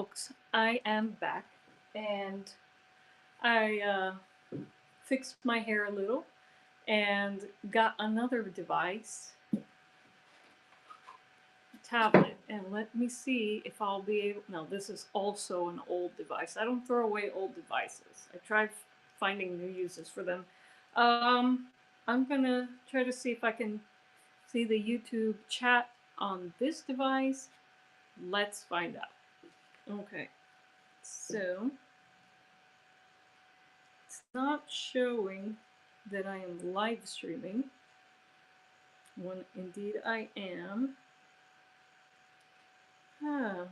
folks, I am back and I fixed my hair a little and got another device, tablet, and let me see if I'll be able. No, this is also an old device. I don't throw away old devices. I tried finding new uses for them. Um, I'm gonna try to see if I can see the YouTube chat on this device. Let's find out. Okay, so it's not showing that I am live streaming, when indeed I am. Huh.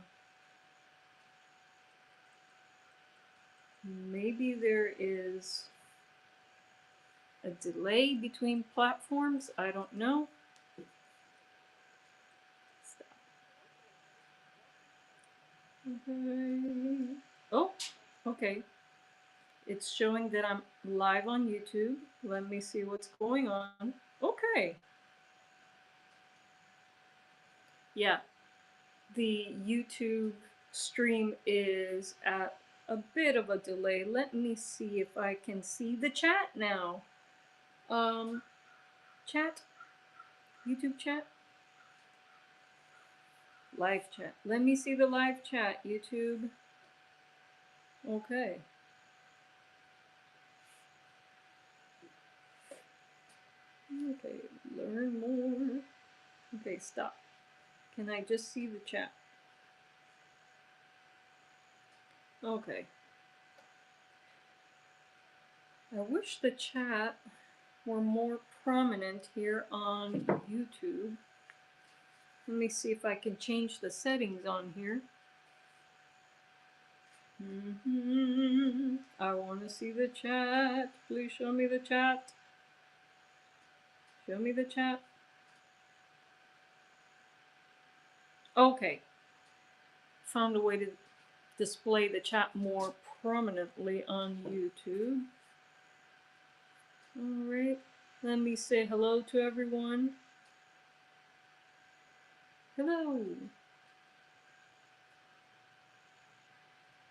Maybe there is a delay between platforms. I don't know. Stop. Okay. Oh, okay. It's showing that I'm live on YouTube. Let me see what's going on. Okay. Yeah, the YouTube stream is at a bit of a delay. Let me see if I can see the chat now. Chat, YouTube chat, live chat. Let me see the live chat, YouTube. Okay. Okay, learn more. Okay, stop. Can I just see the chat? Okay. I wish the chat were more prominent here on YouTube. Let me see if I can change the settings on here. I want to see the chat. Please show me the chat. Show me the chat. Okay. Found a way to display the chat more prominently on YouTube. All right. Let me say hello to everyone. Hello.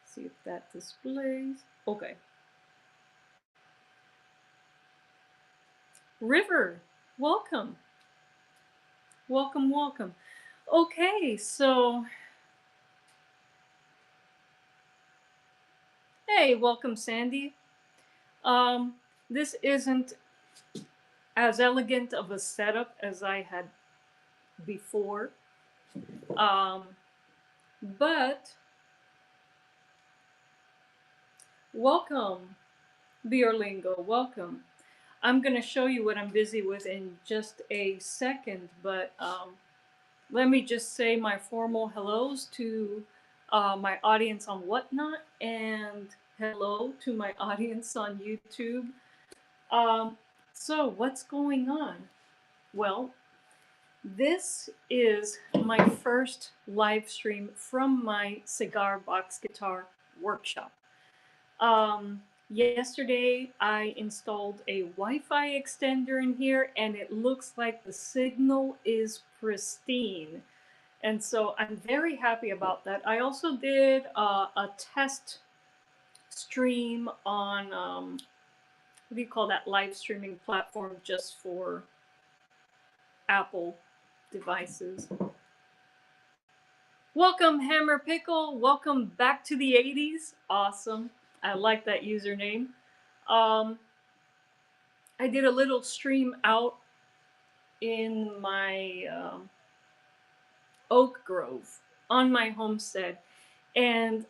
See if that displays. Okay. River, welcome. Welcome, welcome. Okay, so hey, welcome, Sandy. This isn't as elegant of a setup as I had before, but welcome, Biolingo, welcome. I'm going to show you what I'm busy with in just a second, but let me just say my formal hellos to my audience on Whatnot and hello to my audience on YouTube. So what's going on? Well, this is my first live stream from my cigar box guitar workshop. Yesterday I installed a Wi-Fi extender in here and it looks like the signal is pristine. And so I'm very happy about that. I also did a test stream on, what do you call that live streaming platform just for Apple devices. Welcome, Hammer Pickle. Welcome back to the 80s. Awesome. I like that username. I did a little stream out in my oak grove on my homestead, and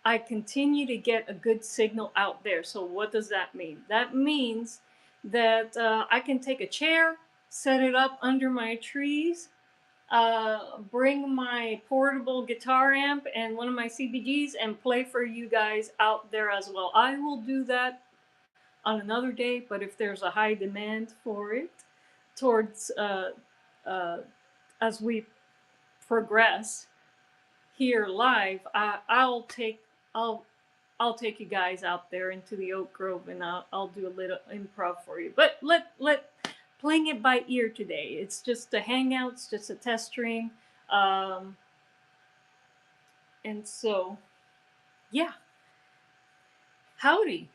I continue to get a good signal out there. So what does that mean? That means that I can take a chair, set it up under my trees, bring my portable guitar amp and one of my CBGs and play for you guys out there as well. I will do that on another day, but if there's a high demand for it towards as we progress here live, I'll take you guys out there into the oak grove and I'll do a little improv for you. But playing it by ear today. It's just a hangout, it's just a test stream. And so, yeah, howdy.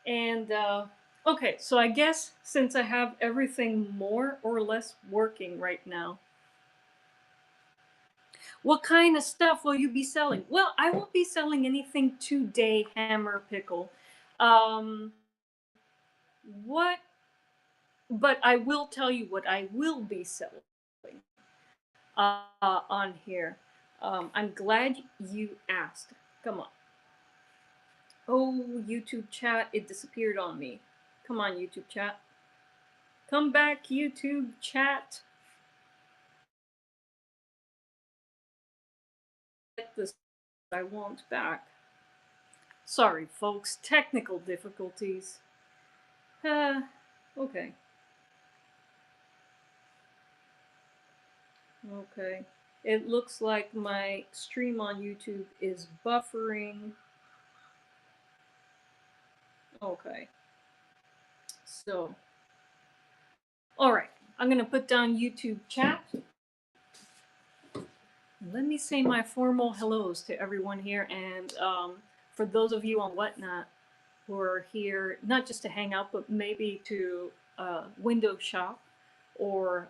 And okay, so I guess since I have everything more or less working right now, what kind of stuff will you be selling? Well, I won't be selling anything today, Hammer Pickle. Um, what, but I will tell you what I will be selling on here. I'm glad you asked. Come on. Oh, YouTube chat, it disappeared on me. Come on, YouTube chat. Come back, YouTube chat. Get this I want back. Sorry, folks, technical difficulties. Okay. Okay. It looks like my stream on YouTube is buffering. Okay. So, all right. I'm going to put down YouTube chat. Let me say my formal hellos to everyone here. And for those of you on Whatnot who are here, not just to hang out, but maybe to window shop or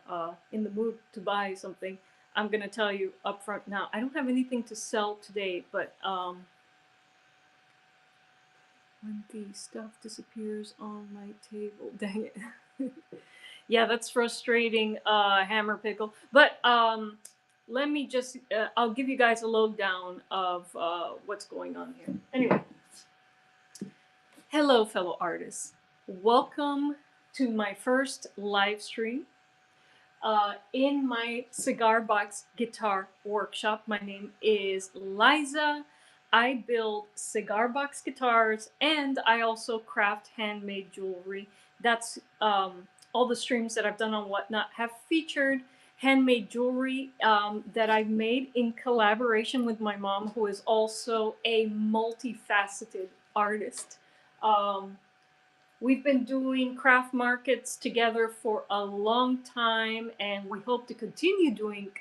in the mood to buy something, I'm going to tell you up front now, I don't have anything to sell today, but when the stuff disappears on my table, dang it. Yeah, that's frustrating, Hammer Pickle. But let me just, I'll give you guys a lowdown of what's going on here. Anyway, hello, fellow artists. Welcome to my first live stream in my cigar box guitar workshop. My name is Liza. I build cigar box guitars and I also craft handmade jewelry. That's all the streams that I've done on Whatnot have featured handmade jewelry that I've made in collaboration with my mom, who is also a multifaceted artist. Um, We've been doing craft markets together for a long time, and we hope to continue doing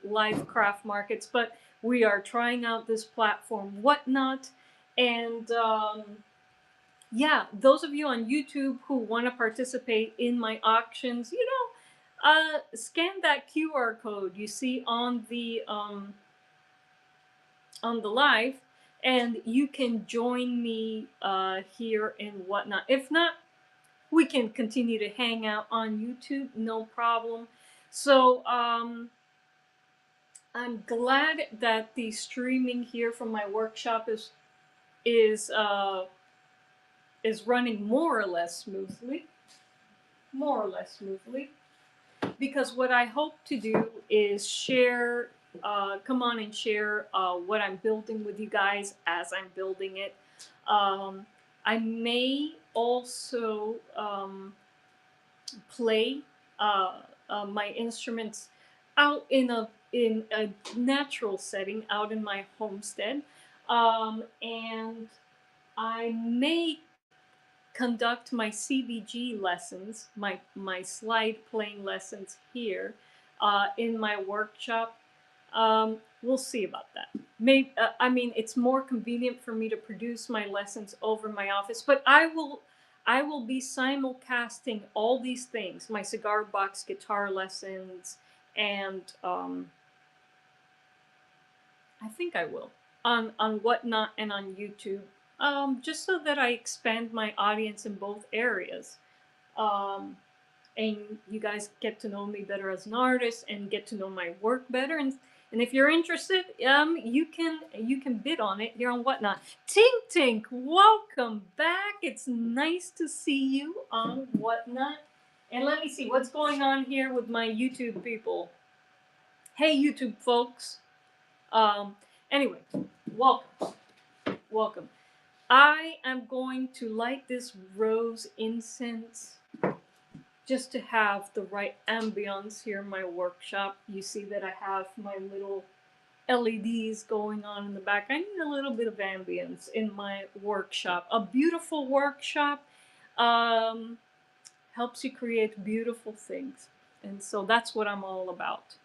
live craft markets. But we are trying out this platform, Whatnot. And yeah, those of you on YouTube who want to participate in my auctions, scan that QR code you see on the live, and you can join me here in Whatnot. If not, we can continue to hang out on YouTube, no problem. So I'm glad that the streaming here from my workshop is uh, is running more or less smoothly, because what I hope to do is share, come on and share what I'm building with you guys as I'm building it. I may also play my instruments out in a natural setting, out in my homestead, and I may conduct my CBG lessons, my slide playing lessons here in my workshop. We'll see about that. Maybe I mean it's more convenient for me to produce my lessons over my office, but I will be simulcasting all these things, my cigar box guitar lessons, and I think I will on Whatnot and on YouTube, just so that I expand my audience in both areas, um, and you guys get to know me better as an artist and get to know my work better. And if you're interested, you can bid on it here on Whatnot. Tink Tink, welcome back. It's nice to see you on Whatnot. And let me see what's going on here with my YouTube people. Hey, YouTube folks. Um, anyway, welcome, welcome. I am going to light this rose incense just to have the right ambience here in my workshop. You see that I have my little LEDs going on in the back. I need a little bit of ambience in my workshop. A beautiful workshop helps you create beautiful things. And so that's what I'm all about.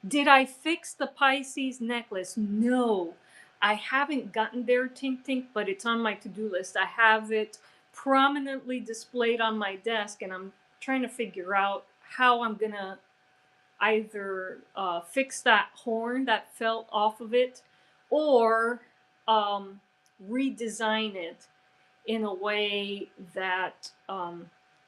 Did I fix the Pisces necklace? No, I haven't gotten there, Tink Tink, but it's on my to-do list. I have it prominently displayed on my desk, and I'm trying to figure out how I'm gonna either fix that horn that fell off of it, or um, redesign it in a way that,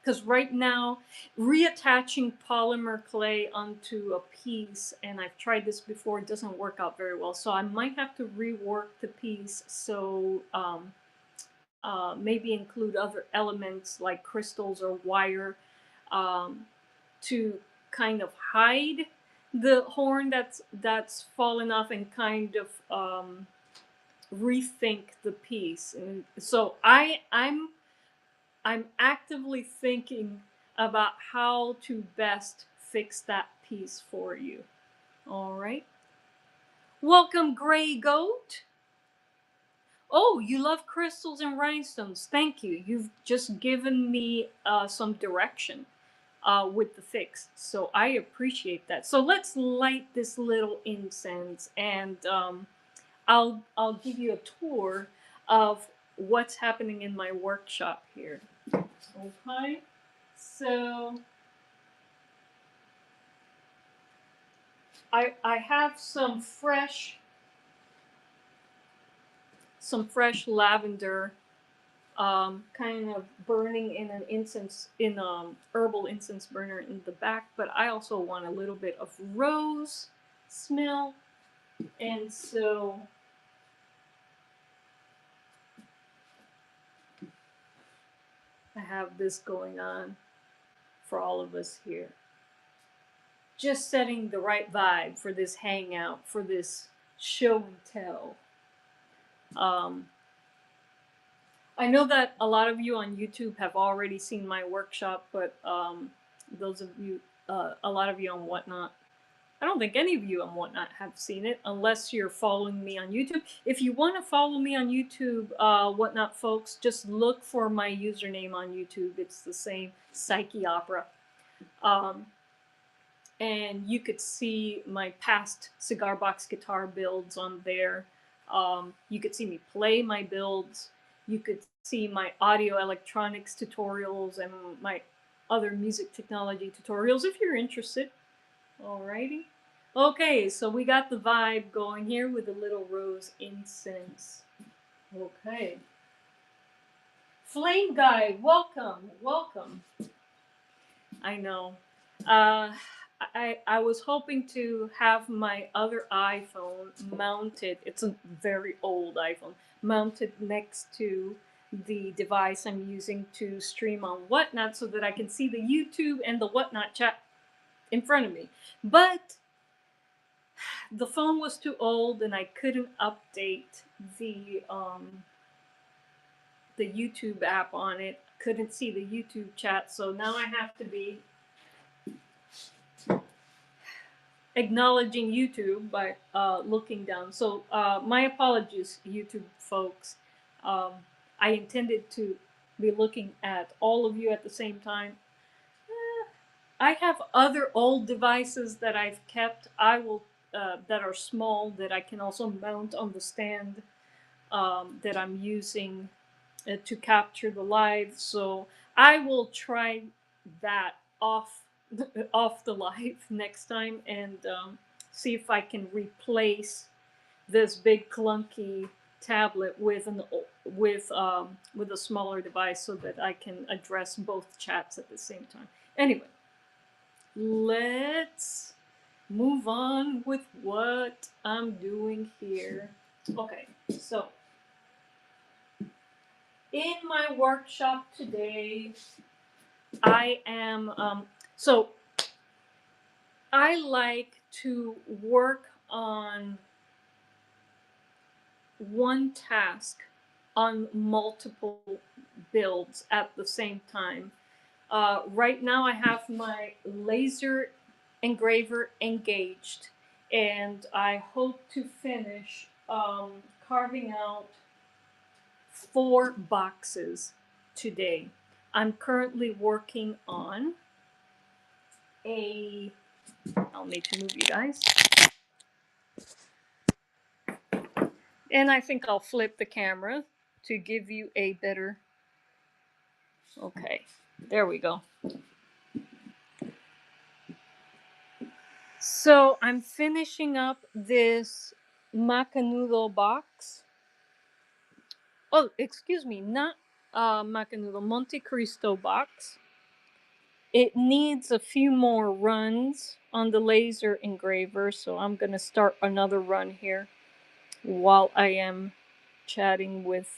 because right now, reattaching polymer clay onto a piece, and I've tried this before, it doesn't work out very well. So I might have to rework the piece. So maybe include other elements like crystals or wire, um, to kind of hide the horn that's fallen off, and kind of rethink the piece. And so I'm actively thinking about how to best fix that piece for you. All right. Welcome, Gray Goat. Oh, you love crystals and rhinestones. Thank you. You've just given me some direction with the fix. So I appreciate that. So let's light this little incense, and I'll give you a tour of what's happening in my workshop here. Okay. So I have some fresh lavender, kind of burning in an incense, in herbal incense burner in the back, but I also want a little bit of rose smell, and so I have this going on for all of us here. Just setting the right vibe for this hangout, for this show and tell. I know that a lot of you on YouTube have already seen my workshop, but those of you, a lot of you on Whatnot, I don't think any of you on Whatnot have seen it unless you're following me on YouTube. If you want to follow me on YouTube, Whatnot folks, just look for my username on YouTube. It's the same, Psyche Opera. And you could see my past cigar box guitar builds on there. You could see me play my builds. You could see my audio electronics tutorials and my other music technology tutorials if you're interested. Alrighty. Okay, so we got the vibe going here with a little rose incense. Okay. Flame Guy, welcome, welcome. I know. I was hoping to have my other iPhone mounted. It's a very old iPhone, mounted next to the device I'm using to stream on Whatnot, so that I can see the YouTube and the Whatnot chat in front of me. But the phone was too old, and I couldn't update the YouTube app on it. Couldn't see the YouTube chat, so now I have to be acknowledging YouTube by looking down. So my apologies, YouTube folks. I intended to be looking at all of you at the same time. I have other old devices that I've kept. I will that are small, that I can also mount on the stand that I'm using to capture the live. So I will try that off the live next time, and see if I can replace this big clunky tablet with a smaller device, so that I can address both chats at the same time. Anyway, let's move on with what I'm doing here. Okay, so in my workshop today, I am so I like to work on one task on multiple builds at the same time. Right now I have my laser engraver engaged, and I hope to finish carving out 4 boxes today. I'm currently working on I'll need to move you guys. And I think I'll flip the camera to give you a better. Okay, there we go. So I'm finishing up this Macanudo box. Oh, excuse me, not Macanudo, Monte Cristo box. It needs a few more runs on the laser engraver, so I'm gonna start another run here while I am chatting with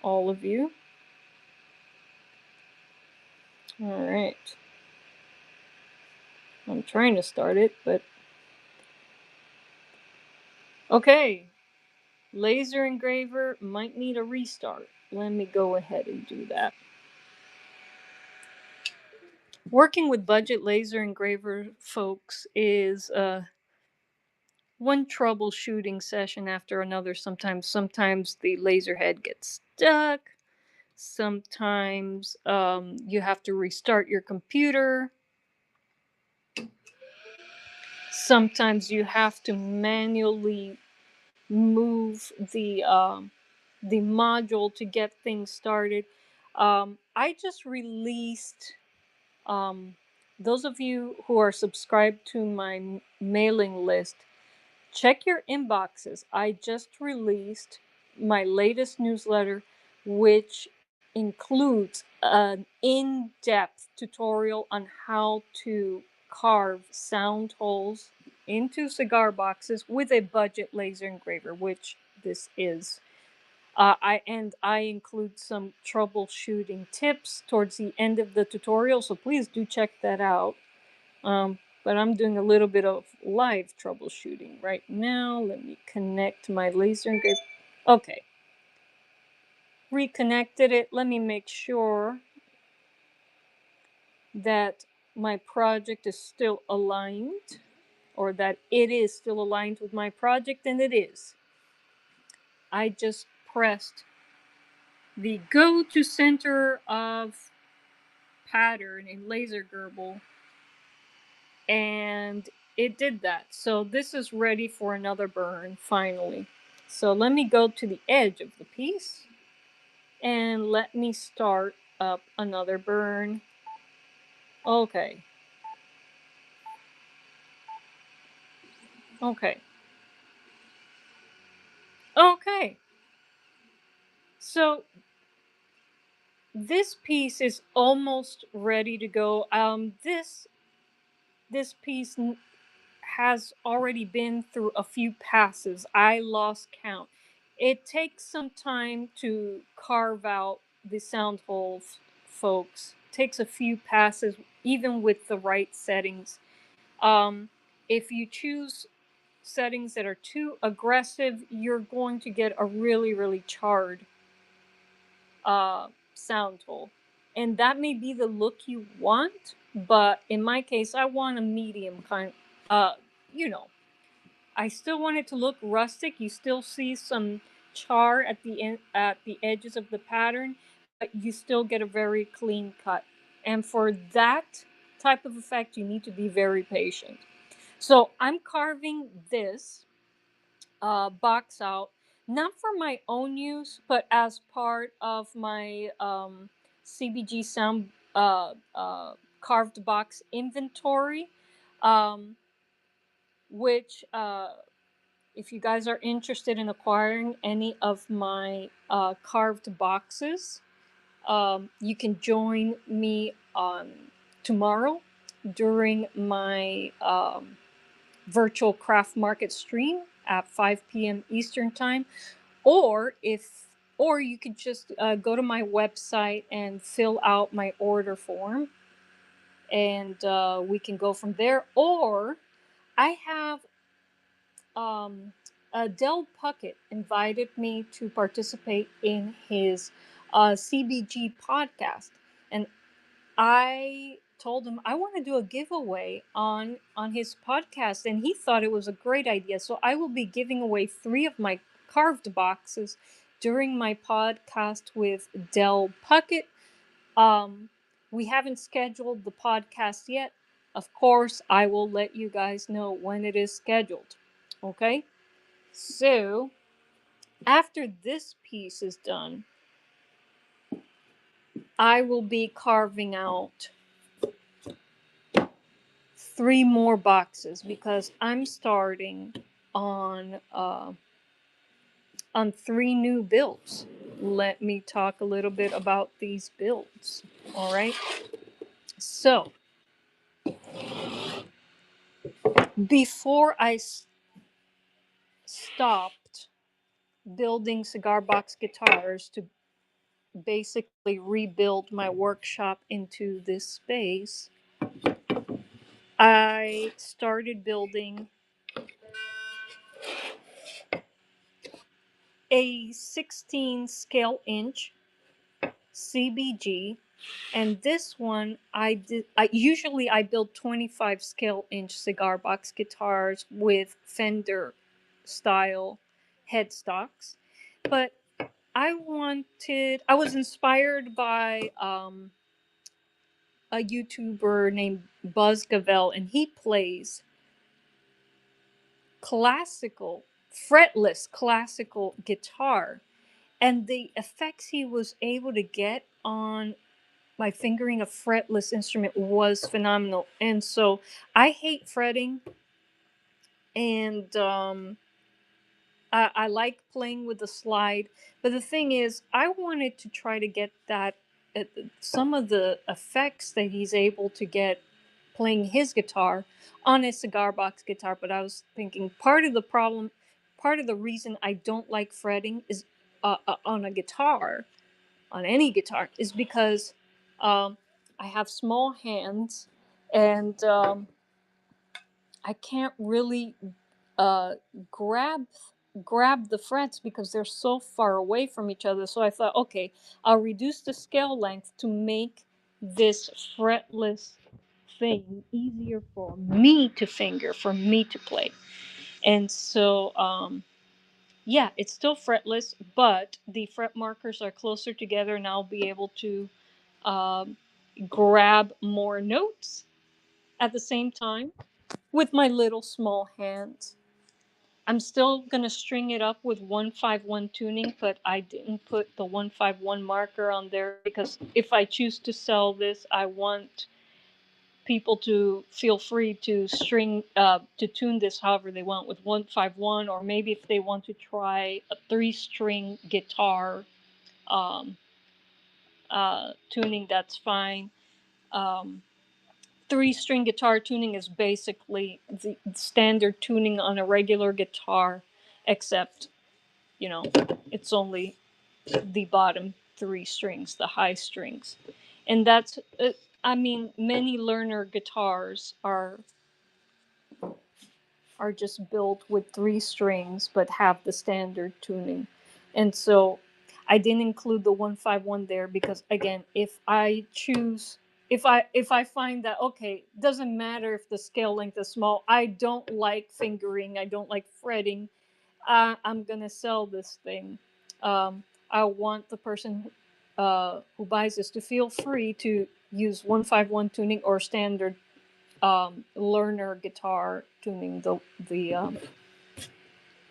all of you. All right. I'm trying to start it, but okay. Laser engraver might need a restart. Let me go ahead and do that. Working with budget laser engraver folks is one troubleshooting session after another. Sometimes the laser head gets stuck. Sometimes you have to restart your computer. Sometimes you have to manually move the module to get things started. I just released those of you who are subscribed to my mailing list. Check your inboxes. I just released my latest newsletter, which includes an in depth tutorial on how to carve sound holes into cigar boxes with a budget laser engraver, which this is. I include some troubleshooting tips towards the end of the tutorial, so please do check that out. But I'm doing a little bit of live troubleshooting right now. Let me connect my laser engraver. Okay, reconnected it. Let me make sure that my project is still aligned, or that it is still aligned with my project, and it is. I just pressed the go to center of pattern in laser Gerbil, and it did that. So this is ready for another burn finally. So let me go to the edge of the piece and let me start up another burn. Okay. Okay. Okay. So this piece is almost ready to go. This piece has already been through a few passes. I lost count. It takes some time to carve out the sound holes, folks. It takes a few passes, even with the right settings. If you choose settings that are too aggressive, you're going to get a really, really charred sound hole. And that may be the look you want, but in my case, I want a medium kind. Uh, you know, I still want it to look rustic. You still see some char at the edges of the pattern, but you still get a very clean cut. And for that type of effect, you need to be very patient. So I'm carving this box out, not for my own use, but as part of my CBG sound carved box inventory, um, which if you guys are interested in acquiring any of my carved boxes, you can join me on tomorrow during my virtual craft market stream at 5 p.m. Eastern time, or if or you could just go to my website and fill out my order form, and we can go from there. Or I have Del Puckett invited me to participate in his CBG podcast, and I told him I want to do a giveaway on his podcast, and he thought it was a great idea. So I will be giving away 3 of my carved boxes during my podcast with Del Puckett. We haven't scheduled the podcast yet. Of course, I will let you guys know when it is scheduled. Okay? So After this piece is done, I will be carving out 3 more boxes because I'm starting on uh, on 3 new builds. Let me talk a little bit about these builds. All right. So before stopped building cigar box guitars to basically rebuild my workshop into this space, I started building a 16 scale inch CBG, and this one I build 25 scale inch cigar box guitars with Fender style headstocks, but I was inspired by a YouTuber named Buzz Gavel, and he plays classical, fretless classical guitar. And the effects he was able to get on my fingering a fretless instrument was phenomenal. And so I hate fretting, and I like playing with the slide. But the thing is, I wanted to try to get some of the effects that he's able to get playing his guitar on a cigar box guitar. But I was thinking part of the reason I don't like fretting is on a guitar, on any guitar, is because um, I have small hands, and I can't really uh, grab grab the frets because they're so far away from each other. So I thought, okay, I'll reduce the scale length to make this fretless thing easier for me to finger, for me to play. And so yeah, it's still fretless, but the fret markers are closer together, and I'll be able to um, grab more notes at the same time with my little small hands. I'm still going to string it up with 151 tuning, but I didn't put the 151 marker on there because if I choose to sell this, I want people to feel free to to tune this however they want with 151, or maybe if they want to try a 3-string guitar um, tuning, that's fine. Um, 3-string guitar tuning is basically the standard tuning on a regular guitar, except, you know, it's only the bottom 3 strings, the high strings. And that's, I mean, many learner guitars are just built with 3 strings but have the standard tuning. And so I didn't include the 151 there because, again, if I find that, okay, doesn't matter if the scale length is small, I don't like fingering, I don't like fretting, I'm gonna sell this thing. I want the person who buys this to feel free to use 151 tuning or standard learner guitar tuning, the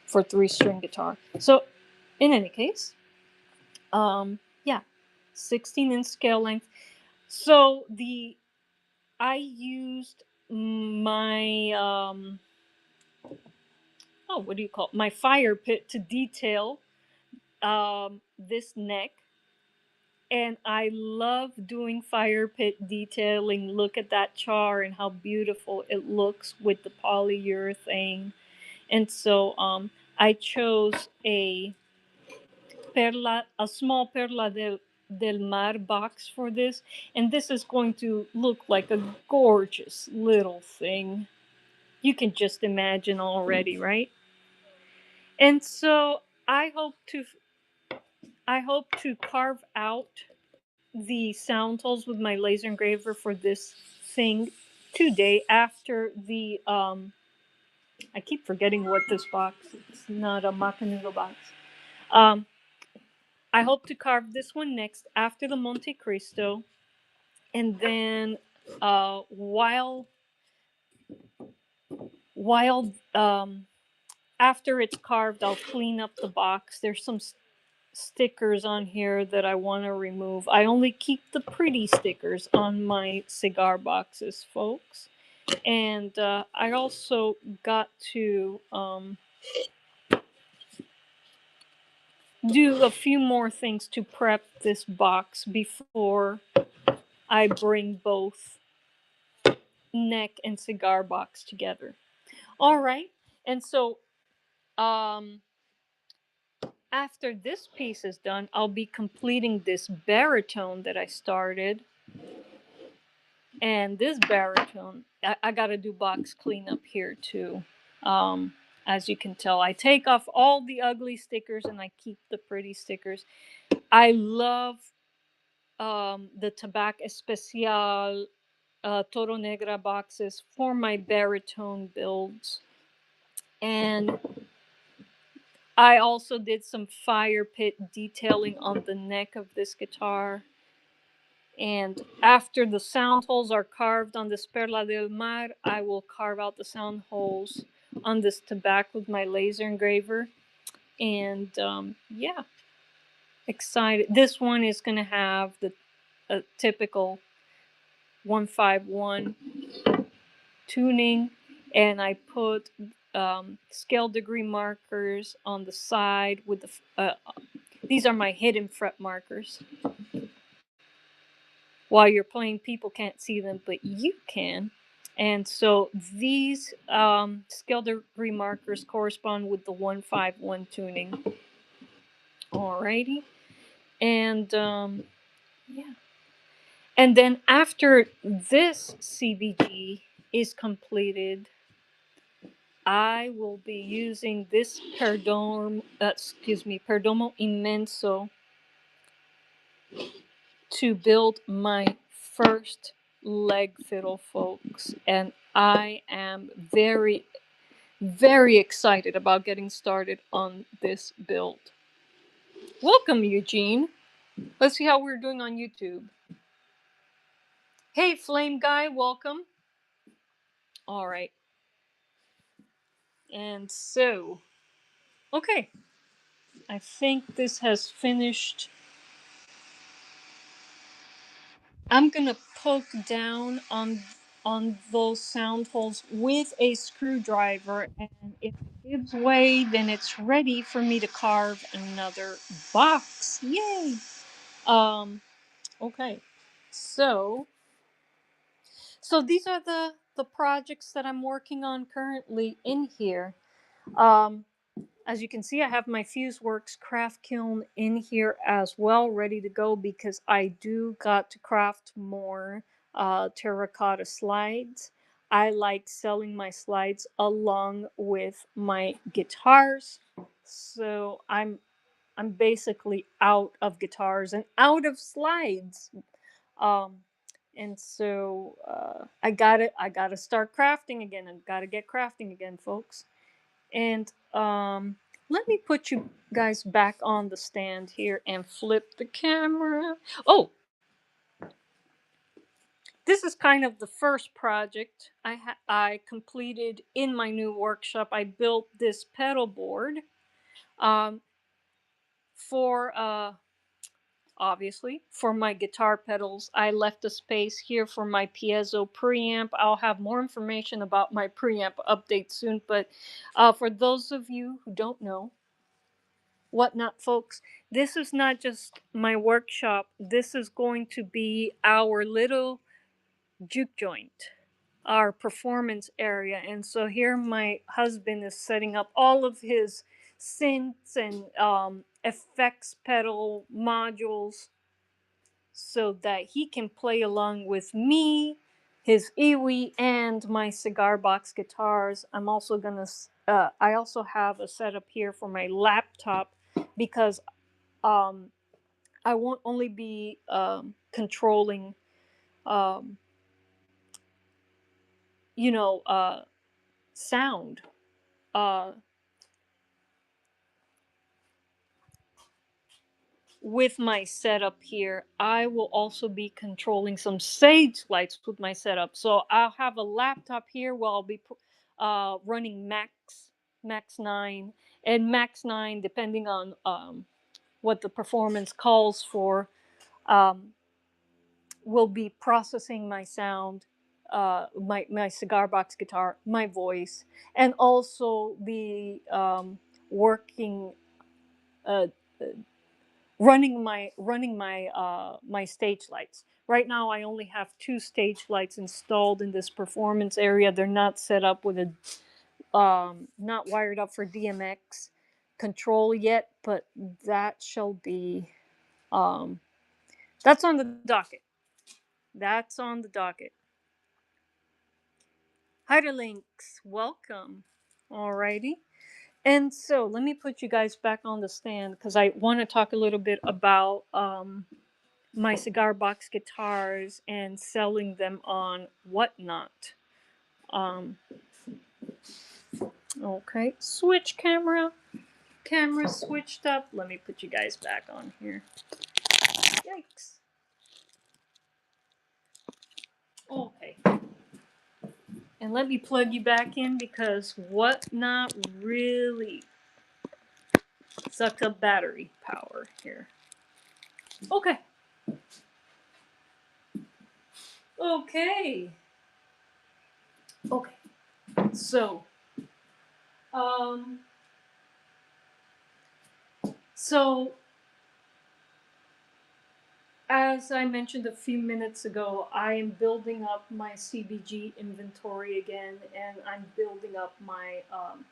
for 3-string guitar. So in any case, yeah, 16-inch scale length. So I used my what do you call it? My fire pit to detail this neck. And I love doing fire pit detailing. Look at that char and how beautiful it looks with the polyurethane. And so I chose a small del Mar box for this. And this is going to look like a gorgeous little thing. You can just imagine already, right? And so I hope to carve out the sound holes with my laser engraver for this thing today after the I keep forgetting what this box, it's not a Macanudo box. um I hope to carve this one next after the Monte Cristo. And then while after it's carved, I'll clean up the box. There's some stickers on here that I want to remove. I only keep the pretty stickers on my cigar boxes, folks. And I also got to do a few more things to prep this box before I bring both neck and cigar box together. All right. And so um, after this piece is done, I'll be completing this baritone that I started. And this baritone, I got to do box cleanup here too. Um, as you can tell, I take off all the ugly stickers and I keep the pretty stickers. I love the Tabac Especial Toro Negra boxes for my baritone builds. And I also did some fire pit detailing on the neck of this guitar. And after the sound holes are carved on this Perla del Mar, I will carve out the sound holes on this Tabac with my laser engraver. And yeah, excited. This one is going to have the typical 151 tuning, and I put scale degree markers on the side with the these are my hidden fret markers. While you're playing, people can't see them, but you can. And so these scale degree markers correspond with the 151 tuning. Alrighty. And yeah. And then after this CBG is completed, I will be using this Perdomo Immenso to build my first leg fiddle, folks. And I am very, very excited about getting started on this build. Welcome, Eugene. Let's see how we're doing on YouTube. Hey, Flame Guy, welcome. All right. And so, okay. I think this has finished. I'm gonna poke down on those sound holes with a screwdriver, and if it gives way, then it's ready for me to carve another box. Yay! Okay. So these are the projects that I'm working on currently in here. Um, As you can see, I have my FuseWorks craft kiln in here as well, ready to go, because I do got to craft more terracotta slides. I like selling my slides along with my guitars. So I'm basically out of guitars and out of slides. Um, and so I gotta start crafting again. I gotta get crafting again, folks. And let me put you guys back on the stand here and flip the camera. Oh, this is kind of the first project I completed in my new workshop. I built this pedal board um, for obviously for my guitar pedals. I left a space here for my piezo preamp. I'll have more information about my preamp update soon, but for those of you who don't know, whatnot, folks, this is not just my workshop. This is going to be our little juke joint, our performance area. And so here my husband is setting up all of his synths and effects pedal modules so that he can play along with me, his iwi, and my cigar box guitars. I'm also gonna I also have a setup here for my laptop, because um, I won't only be controlling, um, sound. Uh, with my setup here, I will also be controlling some sage lights with my setup. So I'll have a laptop here while I'll be running Macs max 9, and max 9, depending on what the performance calls for, um, will be processing my sound, my cigar box guitar, my voice, and also the working, uh, running my stage lights. Right now, I only have two stage lights installed in this performance area. They're not set up with a not wired up for DMX control yet, but that shall be um, that's on the docket. That's on the docket. Hyderlinks, welcome. Alrighty. And so let me put you guys back on the stand because I want to talk a little bit about my cigar box guitars and selling them on Whatnot. Um, okay, switch camera. Camera switched up. Let me put you guys back on here. Yikes. Okay. And let me plug you back in because Whatnot really sucks up battery power here. Okay. Okay. Okay. So, um, so as I mentioned a few minutes ago, I am building up my CBG inventory again, and I'm building up my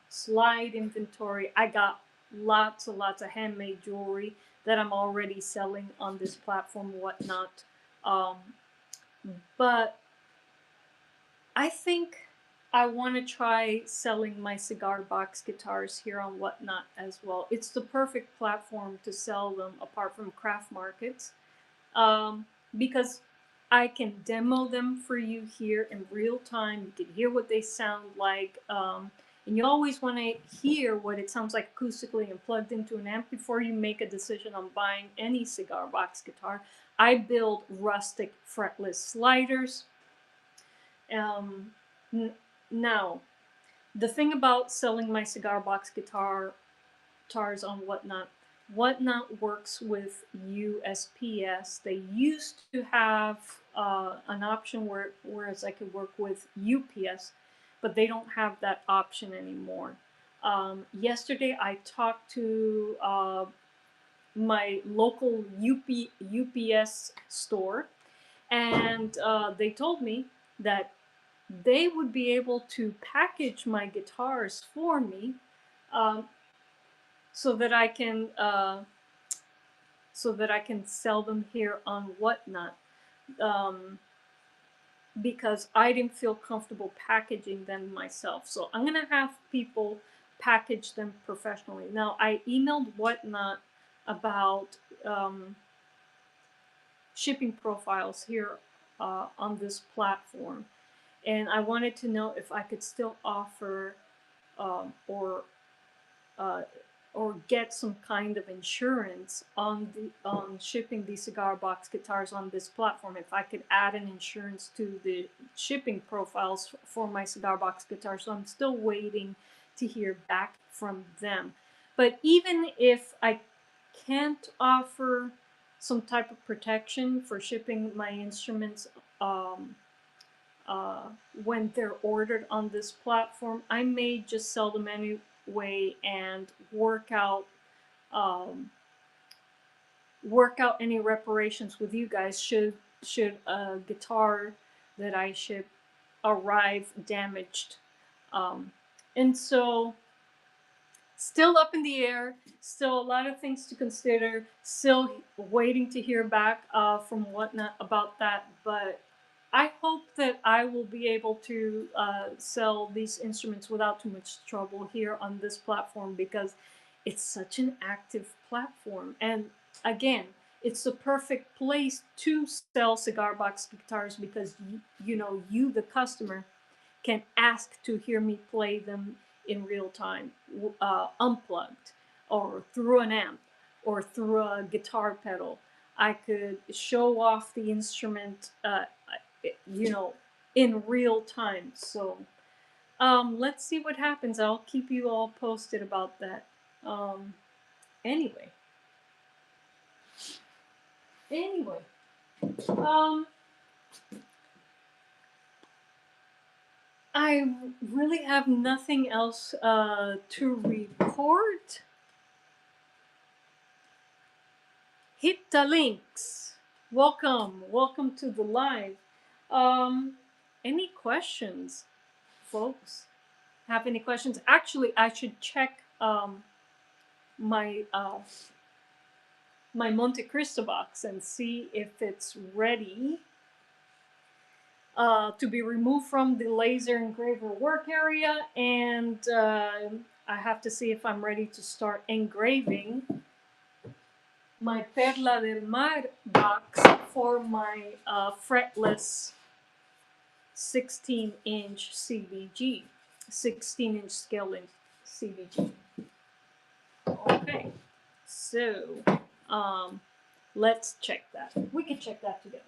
slide inventory. I got lots and lots of handmade jewelry that I'm already selling on this platform, Whatnot. Um, but I think I want to try selling my cigar box guitars here on Whatnot as well. It's the perfect platform to sell them apart from craft markets, um, because I can demo them for you here in real time. You can hear what they sound like. And you always want to hear what it sounds like acoustically and plugged into an amp before you make a decision on buying any cigar box guitar. I build rustic fretless sliders. Um, Now, the thing about selling my cigar box guitars on Whatnot works with USPS. They used to have an option whereas I could work with UPS, but they don't have that option anymore. Yesterday, I talked to my local UPS store, and they told me that they would be able to package my guitars for me, um, so that I can sell them here on Whatnot, um, because I didn't feel comfortable packaging them myself. So I'm gonna have people package them professionally. Now I emailed Whatnot about shipping profiles here on this platform, and I wanted to know if I could still offer um, or uh, or get some kind of insurance on shipping these cigar box guitars on this platform. If I could add an insurance to the shipping profiles for my cigar box guitars, so I'm still waiting to hear back from them. But even if I can't offer some type of protection for shipping my instruments um, uh, when they're ordered on this platform, I may just sell them anyway and um, work out any reparations with you guys should a guitar that I ship arrive damaged. Um, and so, still up in the air, still a lot of things to consider, still waiting to hear back from Whatnot about that. But I hope that I will be able to sell these instruments without too much trouble here on this platform because it's such an active platform. And again, it's the perfect place to sell cigar box guitars because you, the customer, can ask to hear me play them in real time, unplugged, or through an amp, or through a guitar pedal. I could show off the instrument, you know, in real time. So Let's see what happens. I'll keep you all posted about that. Um, anyway, anyway, um, I really have nothing else to report. Hit the links. Welcome, welcome to the live. Um, any questions, folks? Have any questions? Actually, I should check my my Monte Cristo box and see if it's ready to be removed from the laser engraver work area, and I have to see if I'm ready to start engraving my Perla del Mar box for my fretless 16-inch CBG, 16-inch scale in CBG. Okay, so let's check that. We can check that together.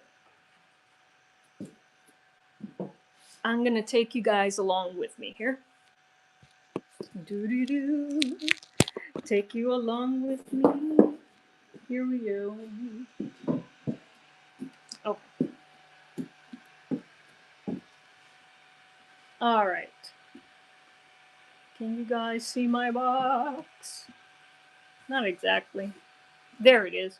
I'm gonna take you guys along with me here. Do do do. Take you along with me. Here we go. Oh, all right. Can you guys see my box? Not exactly. There it is.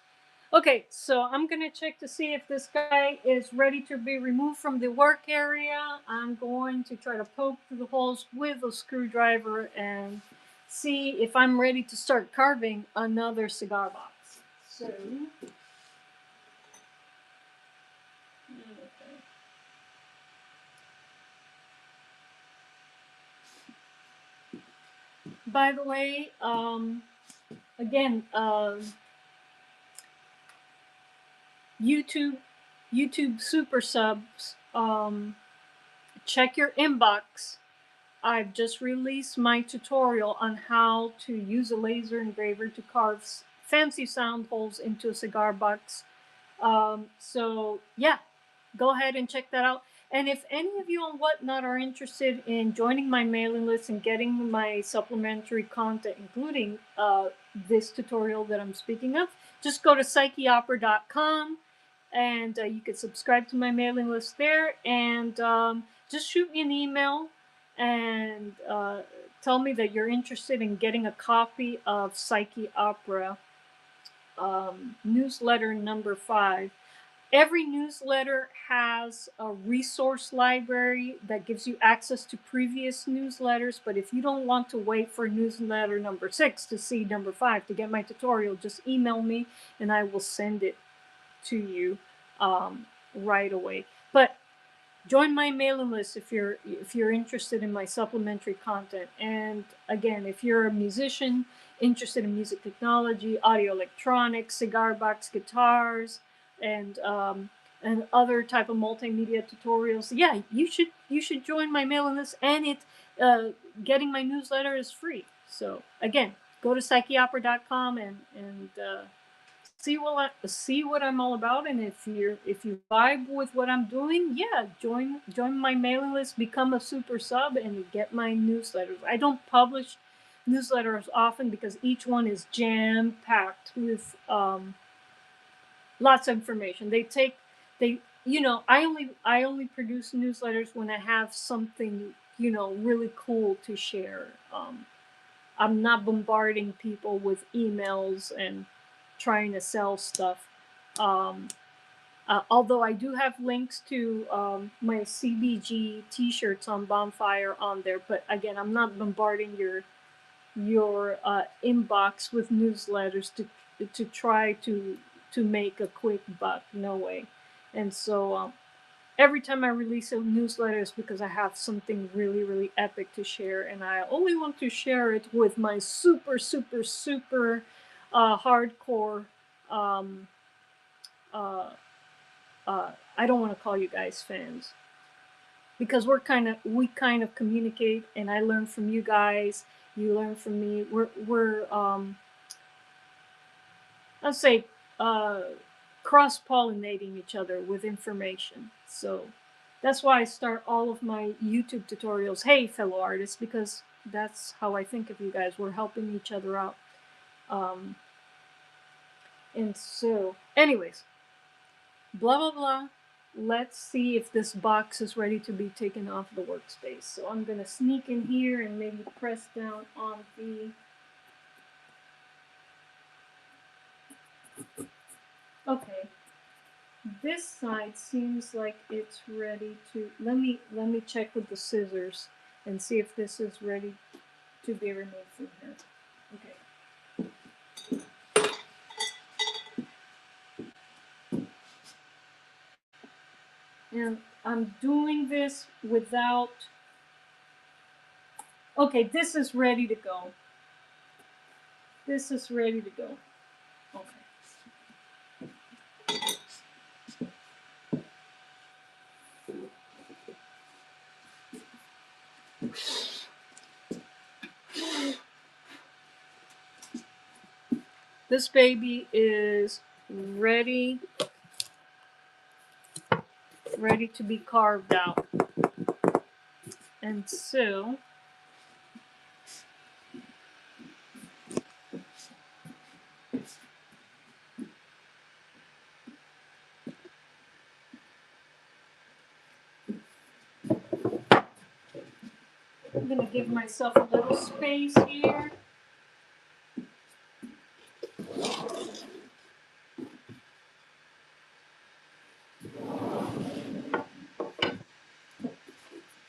Okay, so I'm gonna check to see if this guy is ready to be removed from the work area. I'm going to try to poke through the holes with a screwdriver and see if I'm ready to start carving another cigar box. So, okay. By the way, again, YouTube, YouTube super subs. Check your inbox. I've just released my tutorial on how to use a laser engraver to carve fancy sound holes into a cigar box. So yeah, go ahead and check that out. And if any of you on Whatnot are interested in joining my mailing list and getting my supplementary content, including this tutorial that I'm speaking of, just go to psycheopera.com and you can subscribe to my mailing list there, and just shoot me an email and tell me that you're interested in getting a copy of Psyche Opera newsletter number 5. Every newsletter has a resource library that gives you access to previous newsletters, but if you don't want to wait for newsletter number 6 to see number 5 to get my tutorial, just email me and I will send it to you right away. But join my mailing list if you're interested in my supplementary content. And again, if you're a musician interested in music technology, audio electronics, cigar box guitars, and other type of multimedia tutorials, yeah, you should join my mailing list. And getting my newsletter is free. So again, go to psycheopera.com and see what I'm all about. And if you vibe with what I'm doing, yeah, join my mailing list, become a super sub, and get my newsletters. I don't publish newsletters often because each one is jam packed with lots of information. They I only produce newsletters when I have something really cool to share. I'm not bombarding people with emails and trying to sell stuff. Um, Although I do have links to my CBG T-shirts on Bonfire on there, but again, I'm not bombarding your inbox with newsletters to try to make a quick buck. No way. And so every time I release a newsletter is because I have something really, really epic to share, and I only want to share it with my super, super, super hardcore. Um, uh, I don't want to call you guys fans because we kind of communicate, and I learn from you guys. You learn from me. We're let's say cross pollinating each other with information. So That's why I start all of my YouTube tutorials. Hey, fellow artists, because that's how I think of you guys. We're helping each other out. Um, and so, anyways, blah blah blah. Let's see if this box is ready to be taken off the workspace. So I'm gonna sneak in here and maybe press down on the. Okay, this side seems like it's ready to. Let me check with the scissors and see if this is ready to be removed from here. Okay. And I'm doing this without. Okay, this is ready to go. This is ready to go. Okay. This baby is ready to be carved out. And so I'm gonna give myself a little space here.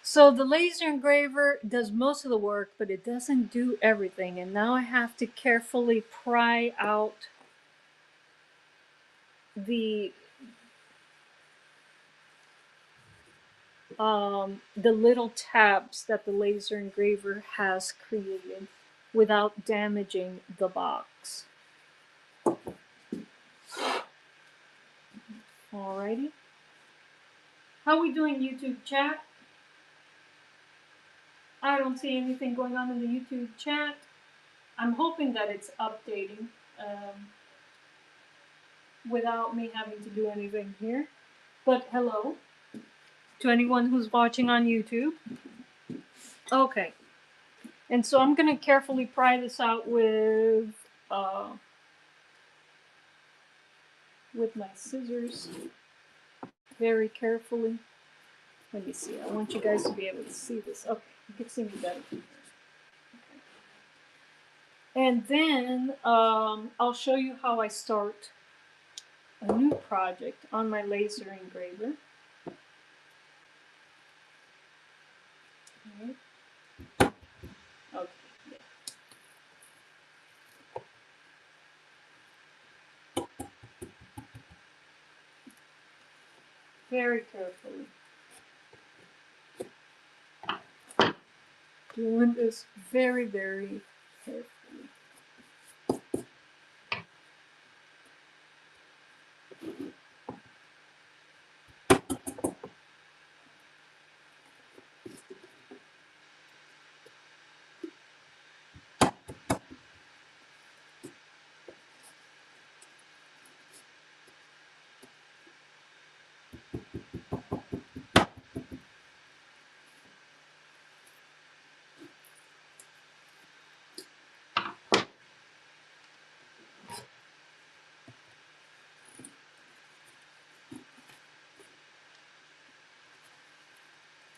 So the laser engraver does most of the work, but it doesn't do everything. And now I have to carefully pry out the little tabs that the laser engraver has created without damaging the box. Alrighty. How are we doing, YouTube chat? I don't see anything going on in the YouTube chat. I'm hoping that it's updating without me having to do anything here. But hello to anyone who's watching on YouTube. Okay. And so I'm going to carefully pry this out with my scissors. Very carefully. Let me see. I want you guys to be able to see this. Okay, you can see me better. Okay. And then I'll show you how I start a new project on my laser engraver. Okay. Okay. Yeah. Very carefully. Doing this very, very carefully.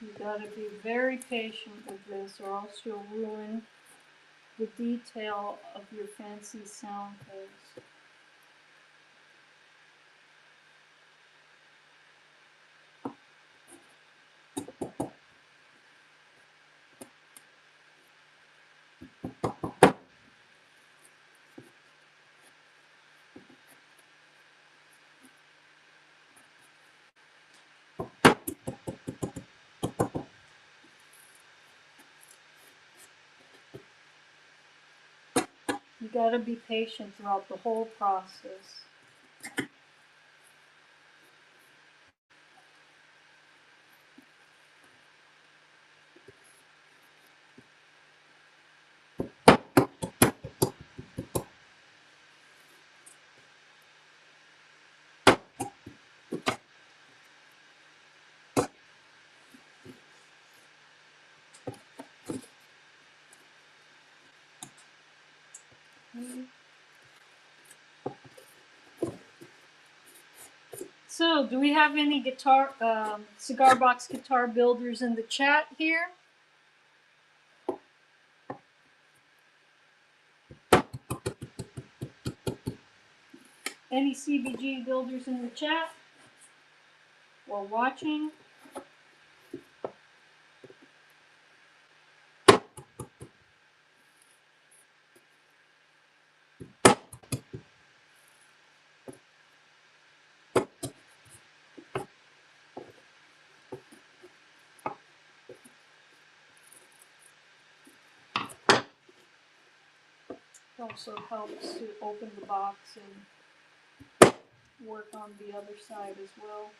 You gotta be very patient with this, or else you'll ruin the detail of your fancy sound holes. You gotta be patient throughout the whole process. So, do we have any cigar box guitar builders in the chat here? Any CBG builders in the chat or watching? It also helps to open the box and work on the other side as well.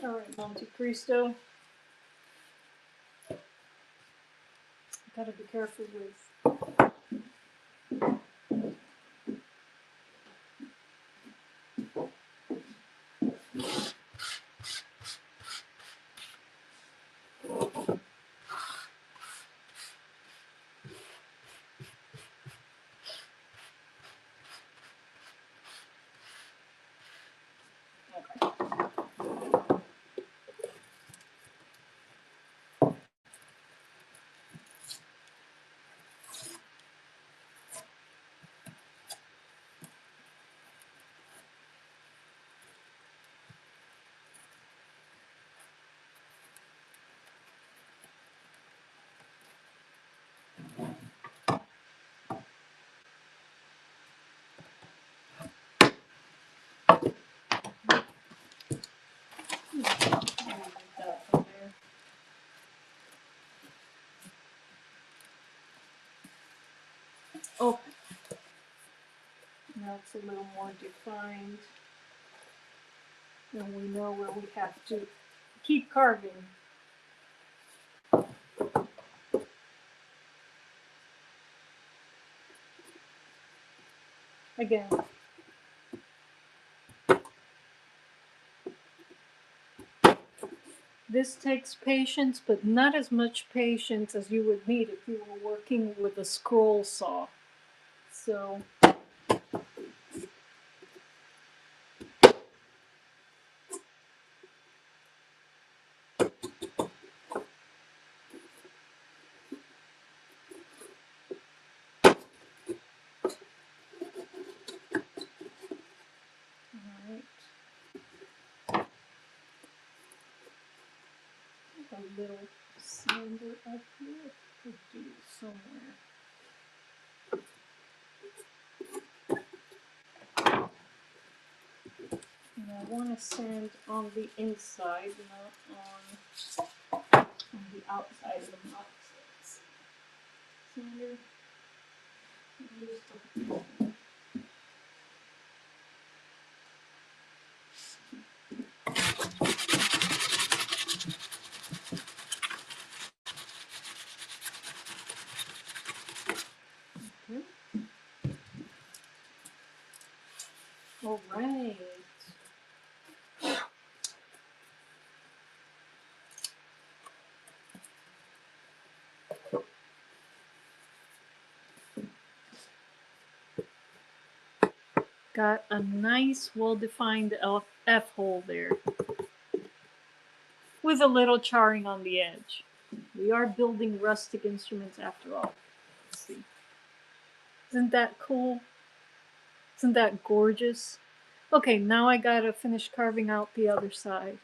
All right, Monte Cristo. Gotta be careful with. Okay. Now it's a little more defined. And we know where we have to keep carving. Again. This takes patience, but not as much patience as you would need if you were working with a scroll saw. So a little sander up here. Could do somewhere. And I want to sand on the inside, not on the outside of the box. Sander. All right. Got a nice, well-defined F hole there, with a little charring on the edge. We are building rustic instruments after all. Let's see. Isn't that cool? Isn't that gorgeous? Okay, now I gotta finish carving out the other side.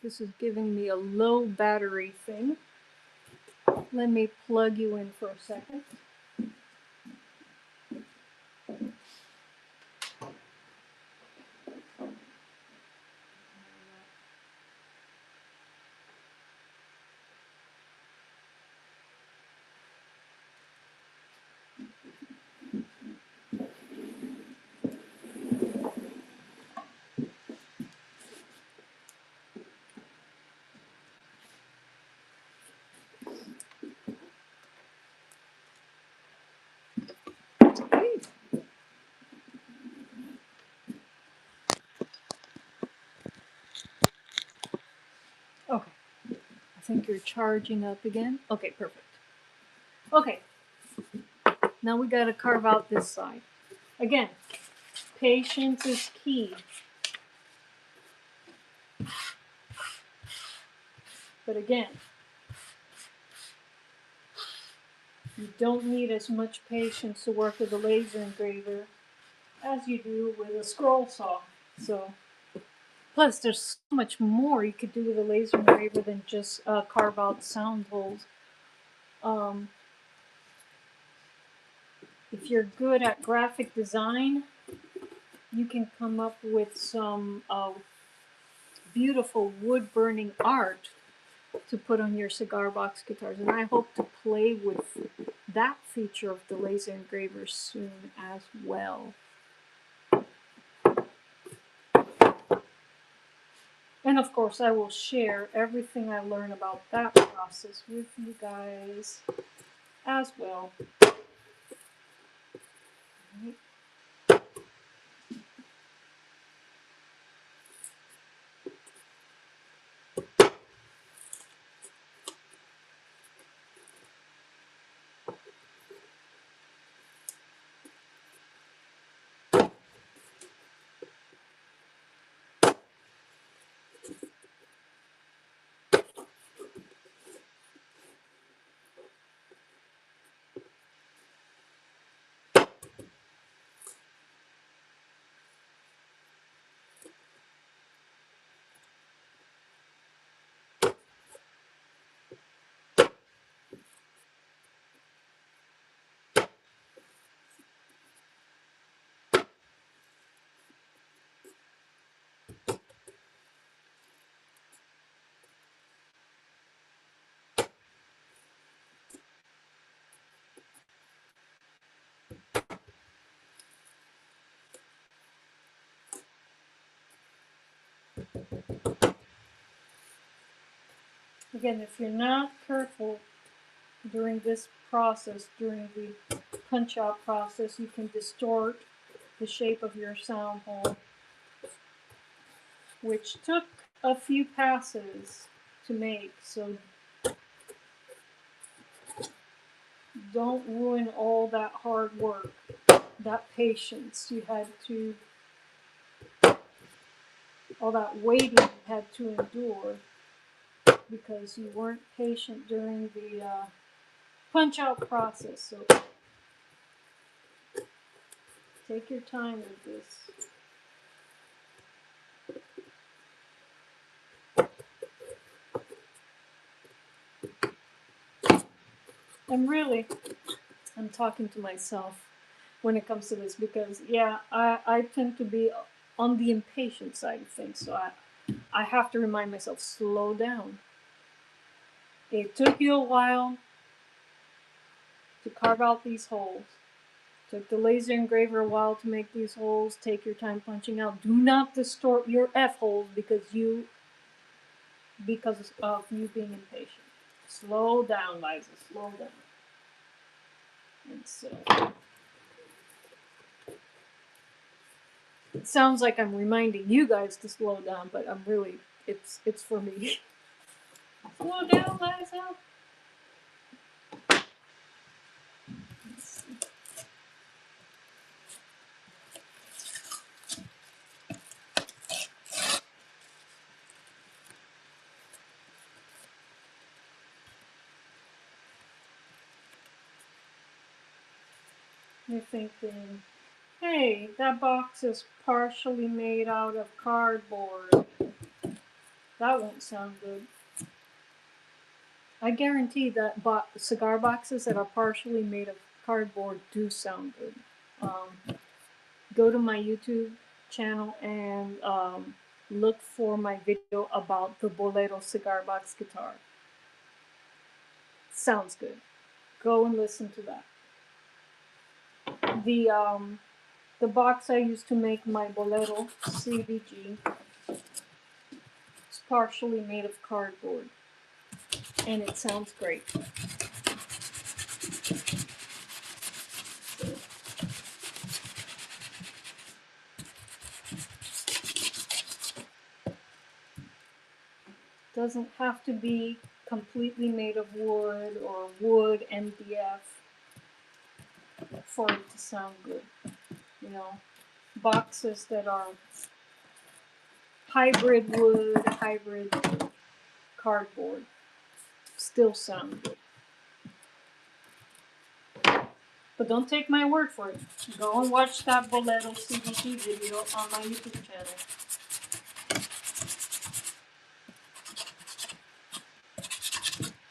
This is giving me a low battery thing. Let me plug you in for a second. think you're charging up again. Okay, perfect. Okay, now we gotta carve out this side. Again, patience is key. But again, you don't need as much patience to work with a laser engraver as you do with a scroll saw. So, plus there's so much more you could do with a laser engraver than just carve out sound holes. If you're good at graphic design, you can come up with some beautiful wood burning art to put on your cigar box guitars, and I hope to play with that feature of the laser engraver soon as well. And of course, I will share everything I learn about that process with you guys as well. Again, if you're not careful during this process, during the punch out process, you can distort the shape of your sound hole, which took a few passes to make, so don't ruin all that hard work, that patience you had to, all that waiting you had to endure because you weren't patient during the punch out process. So take your time with this. And really, I'm talking to myself when it comes to this because, yeah, I tend to be on the impatient side of things. So I have to remind myself, slow down. It took you a while to carve out these holes. It took the laser engraver a while to make these holes. Take your time punching out. Do not distort your F holes because of you being impatient. Slow down, Liza. Slow down. And so it sounds like I'm reminding you guys to slow down, but I'm really, it's for me. Slow down, Liza. You're thinking, hey, that box is partially made out of cardboard. That won't sound good. I guarantee that cigar boxes that are partially made of cardboard do sound good. Go to my YouTube channel and look for my video about the Bolero cigar box guitar. Sounds good. Go and listen to that. The box I used to make my Bolero CBG is partially made of cardboard, and it sounds great. Doesn't have to be completely made of wood or wood MDF for it to sound good. You know, boxes that are hybrid wood, hybrid cardboard still sound good. But don't take my word for it. Go and watch that Bolero CBG video on my YouTube channel.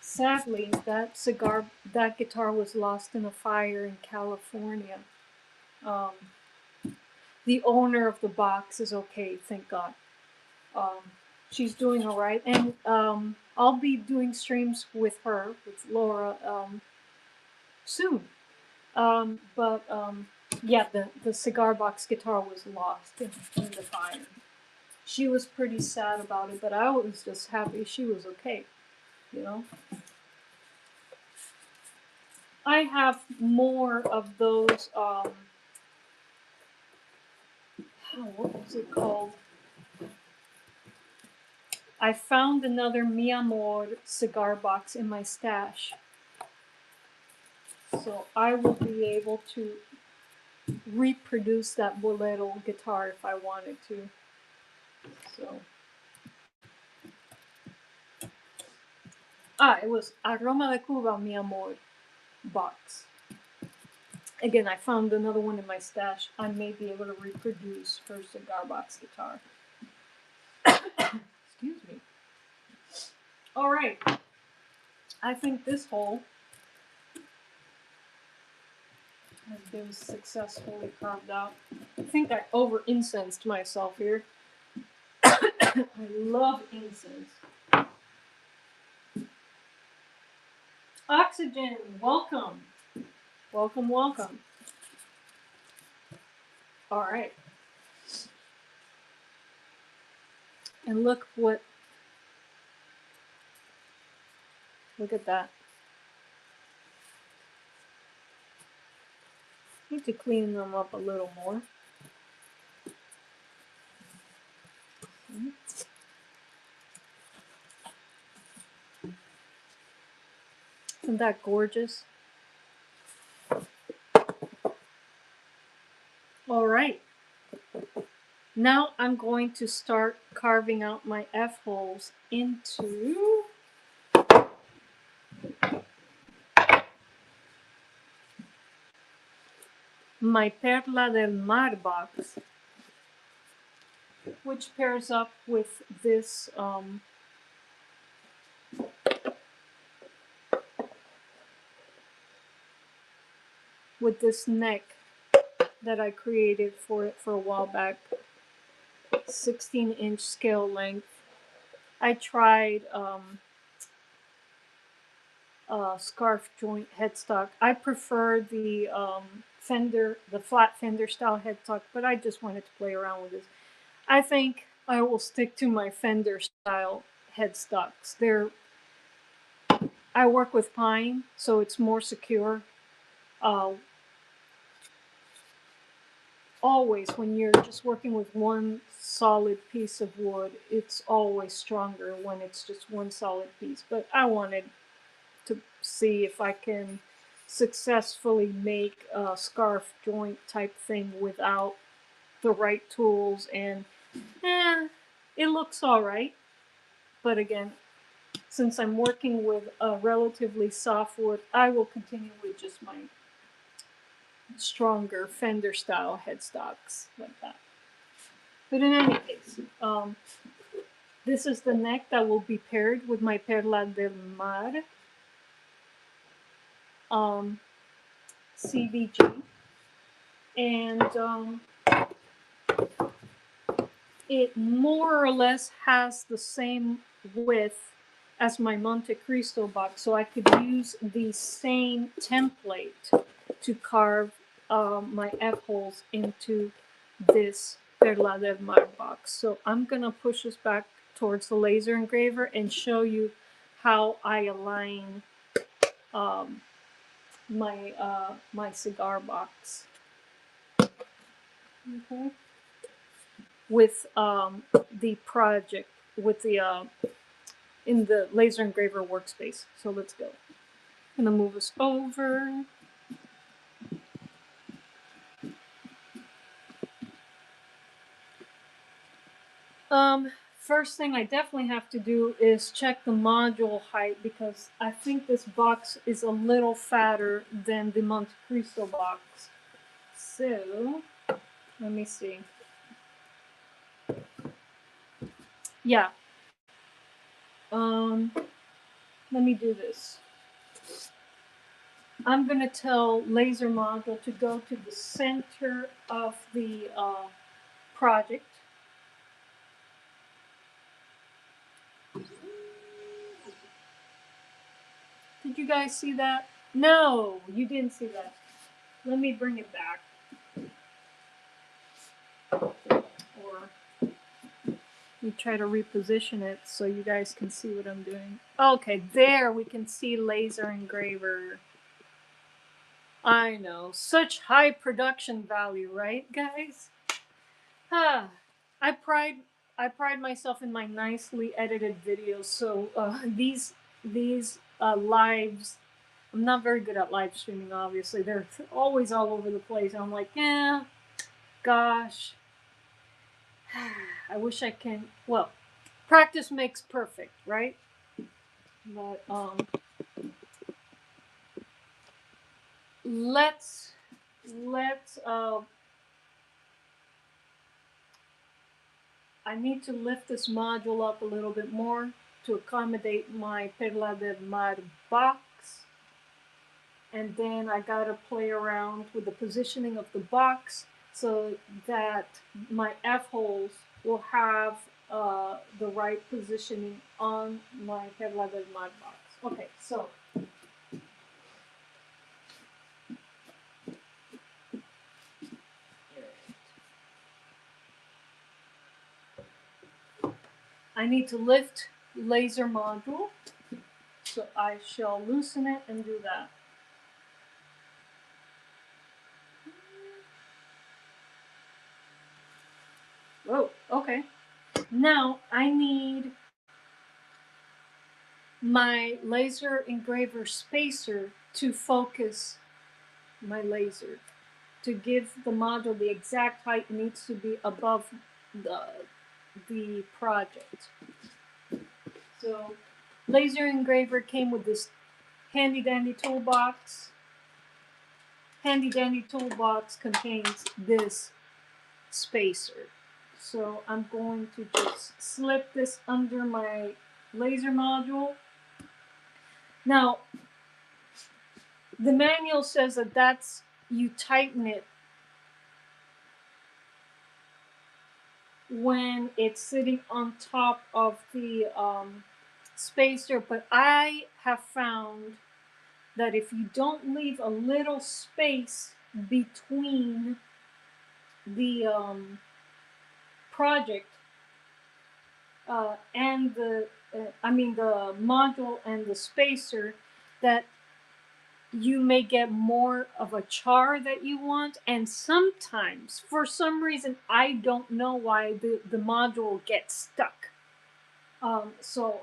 Sadly, that guitar was lost in a fire in California. Um, the owner of the box is okay, thank God. She's doing all right, and I'll be doing streams with her, with Laura, soon. But yeah, the cigar box guitar was lost in the fire. She was pretty sad about it, but I was just happy she was okay, you know? I have more of those, what was it called? I found another Mi Amor cigar box in my stash. So I will be able to reproduce that Bolero guitar if I wanted to. So. It was Aroma de Cuba Mi Amor box. Again, I found another one in my stash. I may be able to reproduce her cigar box guitar. Excuse me. All right. I think this hole has been successfully carved out. I think I over-incensed myself here. I love incense. Oxygen, welcome. Welcome, welcome. All right. And look at that. Need to clean them up a little more. Isn't that gorgeous? All right. Now I'm going to start carving out my F-holes into my Perla del Mar box, which pairs up with this neck that I created for it for a while back. 16-inch scale length. I tried scarf joint headstock. I prefer the flat fender style headstock, but I just wanted to play around with this. I think I will stick to my fender style headstocks. I work with pine, so it's more secure. Always, when you're just working with one solid piece of wood, it's always stronger when it's just one solid piece. But I wanted to see if I can successfully make a scarf joint type thing without the right tools, and it looks all right. But again, since I'm working with a relatively soft wood, I will continue with just my stronger fender style headstocks like that. But in any case, this is the neck that will be paired with my Perla del Mar CBG, and it more or less has the same width as my Monte Cristo box, so I could use the same template to carve my F-holes into this Perla del Mar box. So I'm gonna push this back towards the laser engraver and show you how I align my cigar box. Okay. With the project, with the in the laser engraver workspace. So let's go. I'm gonna move us over. First thing I definitely have to do is check the module height because I think this box is a little fatter than the Monte Cristo box. So, let me see. Yeah. Let me do this. I'm gonna tell laser module to go to the center of the project. Did you guys see that? No, you didn't see that. Let me bring it back. Or we try to reposition it so you guys can see what I'm doing. Okay, there we can see laser engraver. I know, such high production value, right, guys? Ah, I pride myself in my nicely edited videos. So these lives, I'm not very good at live streaming. Obviously, they're always all over the place. I'm like, yeah, gosh, I wish I can. Well, practice makes perfect, right? But let's I need to lift this module up a little bit more to accommodate my Perla del Mar box. And then I gotta play around with the positioning of the box so that my F-holes will have the right positioning on my Perla del Mar box. Okay, so I need to lift laser module, so I shall loosen it and do that. Whoa, okay. Now I need my laser engraver spacer to focus my laser. To give the module the exact height, it needs to be above the project. So laser engraver came with this handy dandy toolbox. Handy dandy toolbox contains this spacer. So I'm going to just slip this under my laser module. Now, the manual says that you tighten it when it's sitting on top of the spacer, but I have found that if you don't leave a little space between the project and the module and the spacer, that you may get more of a char that you want. And sometimes, for some reason, I don't know why, the module gets stuck. So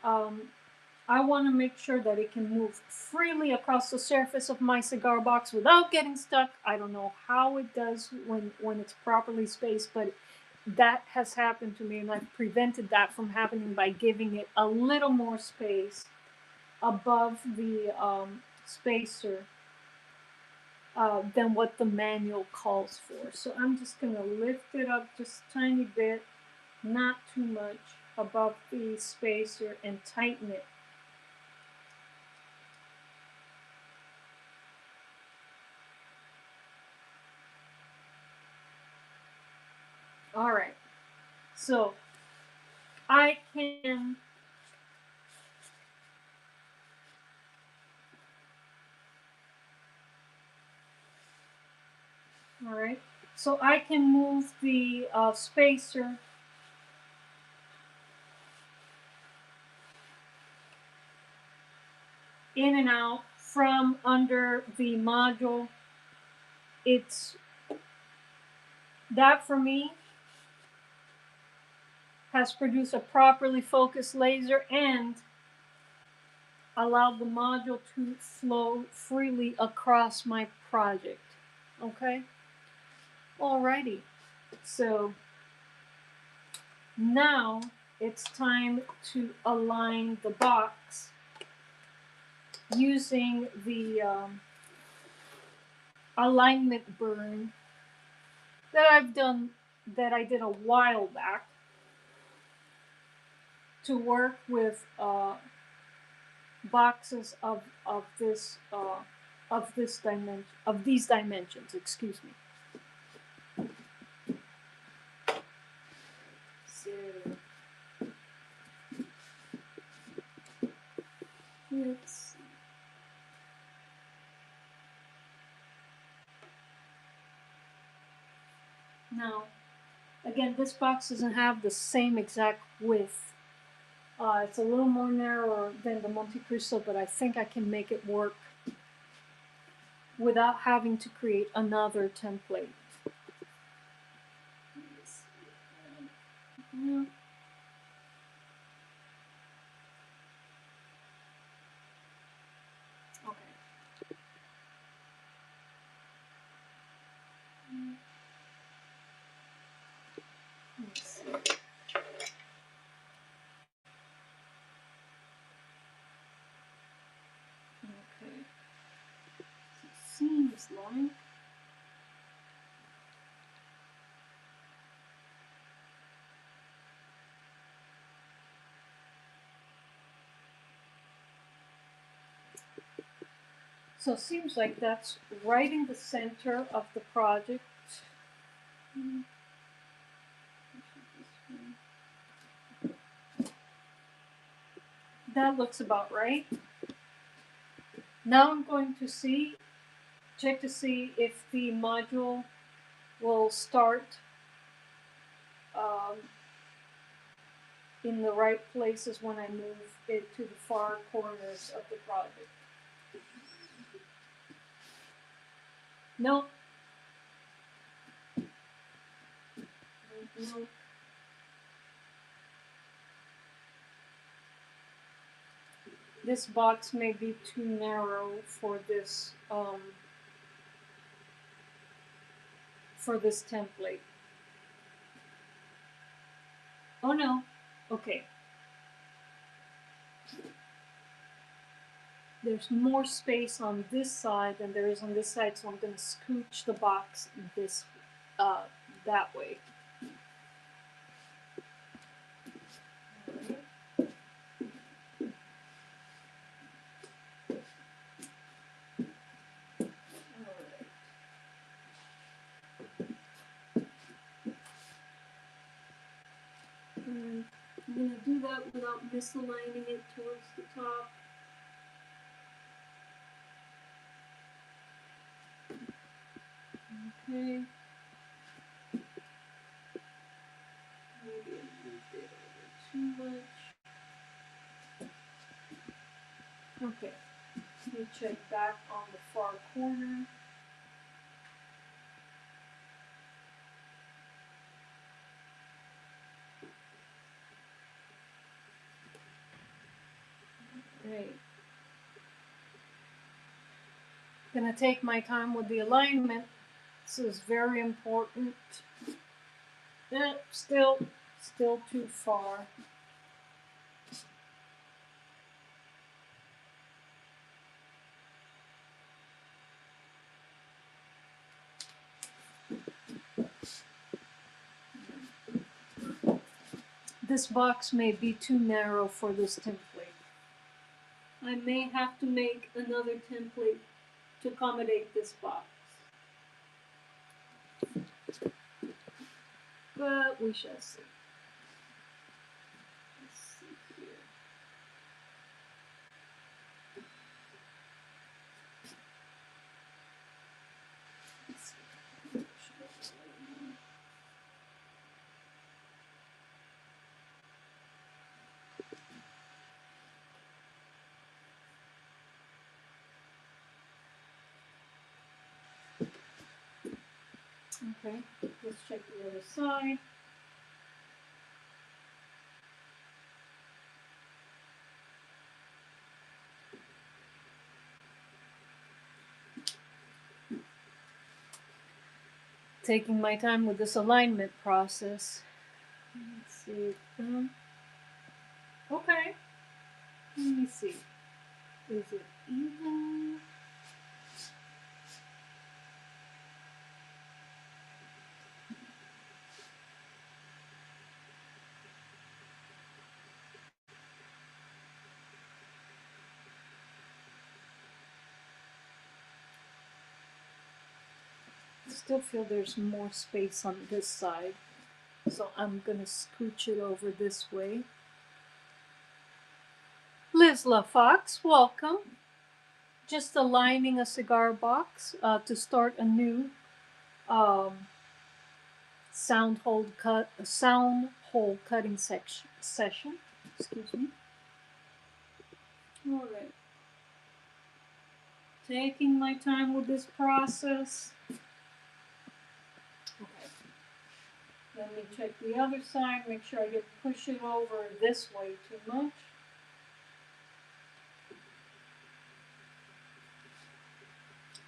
I want to make sure that it can move freely across the surface of my cigar box without getting stuck. I don't know how it does when it's properly spaced, but that has happened to me, and I've prevented that from happening by giving it a little more space above the spacer than what the manual calls for. So I'm just going to lift it up just a tiny bit, not too much, above the spacer and tighten it. All right, so I can all right, so I can move the spacer in and out from under the module. It's that, for me, has produced a properly focused laser and allowed the module to flow freely across my project. Okay? Alrighty. So now it's time to align the box using the alignment burn that I did a while back to work with boxes of these dimensions. Excuse me. So let's see. Now, again, this box doesn't have the same exact width. It's a little more narrower than the Monte Cristo, but I think I can make it work without having to create another template. Yeah. Okay. Let's see. Okay. So it seems like that's right in the center of the project. That looks about right. Now I'm going to check to see if the module will start in the right places when I move it to the far corners of the project. Nope. Nope. This box may be too narrow for this template. Oh no. Okay. There's more space on this side than there is on this side, so I'm going to scooch the box that way. And I'm going to do that without misaligning it towards the top. Okay. Maybe I moved it over too much. Okay. Let me check back on the far corner. Great. Gonna take my time with the alignment. This is very important. Still too far. This box may be too narrow for this template. I may have to make another template to accommodate this box. But we shall see. Let's see here. Let's see. Okay, let's check the other side. taking my time with this alignment process. Let's see. Okay. Let me see. Is it even? I still feel there's more space on this side, so I'm gonna scooch it over this way. Liz LaFox, welcome. Just aligning a cigar box to start a new sound hole cutting session. Excuse me. All right. Taking my time with this process. Okay. Let me check the other side. Make sure I didn't push it over this way too much.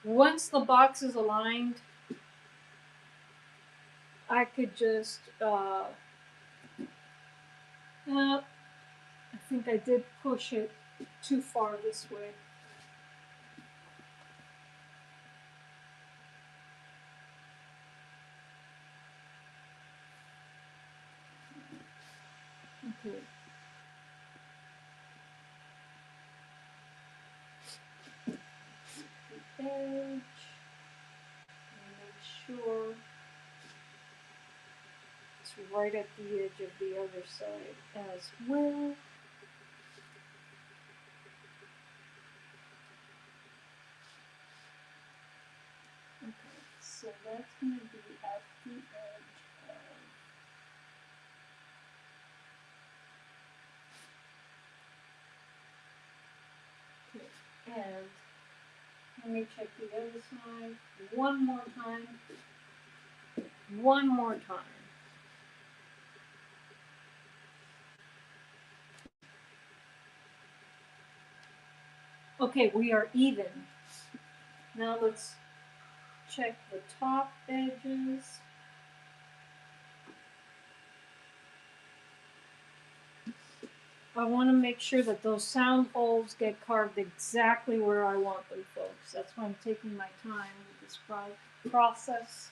Once the box is aligned, I could just, I think I did push it too far this way. Okay. The edge. And make sure it's right at the edge of the other side as well. Okay, so that's going to be at the edge of. Okay, and let me check the other side one more time. One more time. Okay, we are even. Now let's check the top edges. I want to make sure that those sound holes get carved exactly where I want them, folks. That's why I'm taking my time with this process.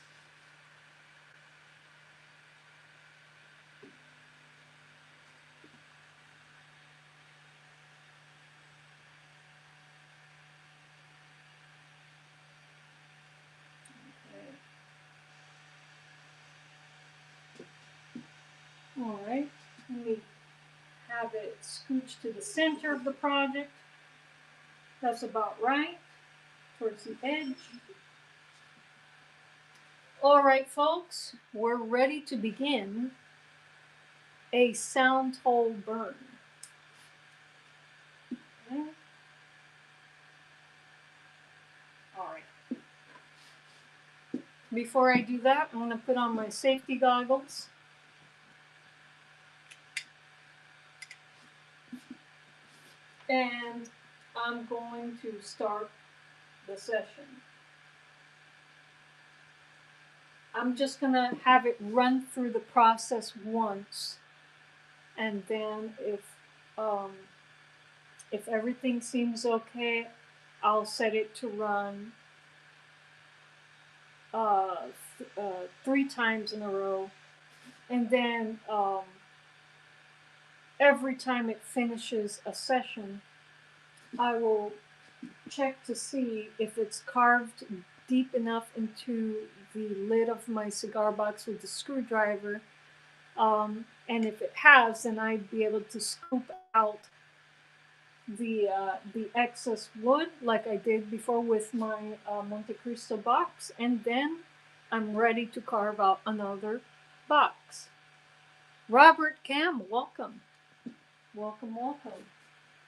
Okay. All right. Let me have it scooched to the center of the project. That's about right. Towards the edge. All right, folks, we're ready to begin a sound hole burn. Okay. All right. Before I do that, I'm going to put on my safety goggles. And I'm going to start the session. I'm just going to have it run through the process once, and then if everything seems okay, I'll set it to run 3 times in a row, and then every time it finishes a session, I will check to see if it's carved deep enough into the lid of my cigar box with the screwdriver. And if it has, then I'd be able to scoop out the excess wood like I did before with my Monte Cristo box, and then I'm ready to carve out another box. Robert Cam, welcome. Welcome, welcome.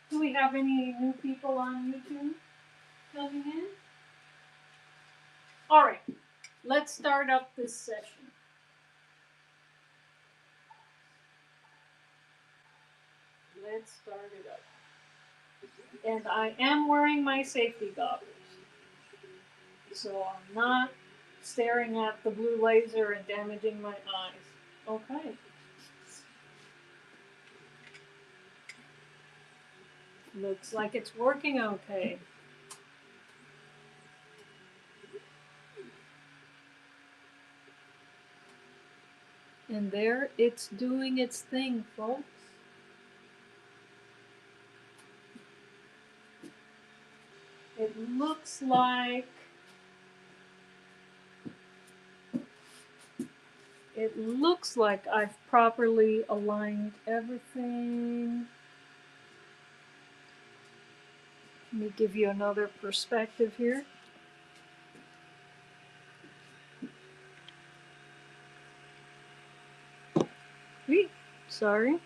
Do we have any new people on YouTube coming in? All right, let's start up this session. Let's start it up. And I am wearing my safety goggles, so I'm not staring at the blue laser and damaging my eyes. Okay. Looks like it's working okay. And there it's doing its thing, folks. It looks like I've properly aligned everything. Let me give you another perspective here. Wait, sorry.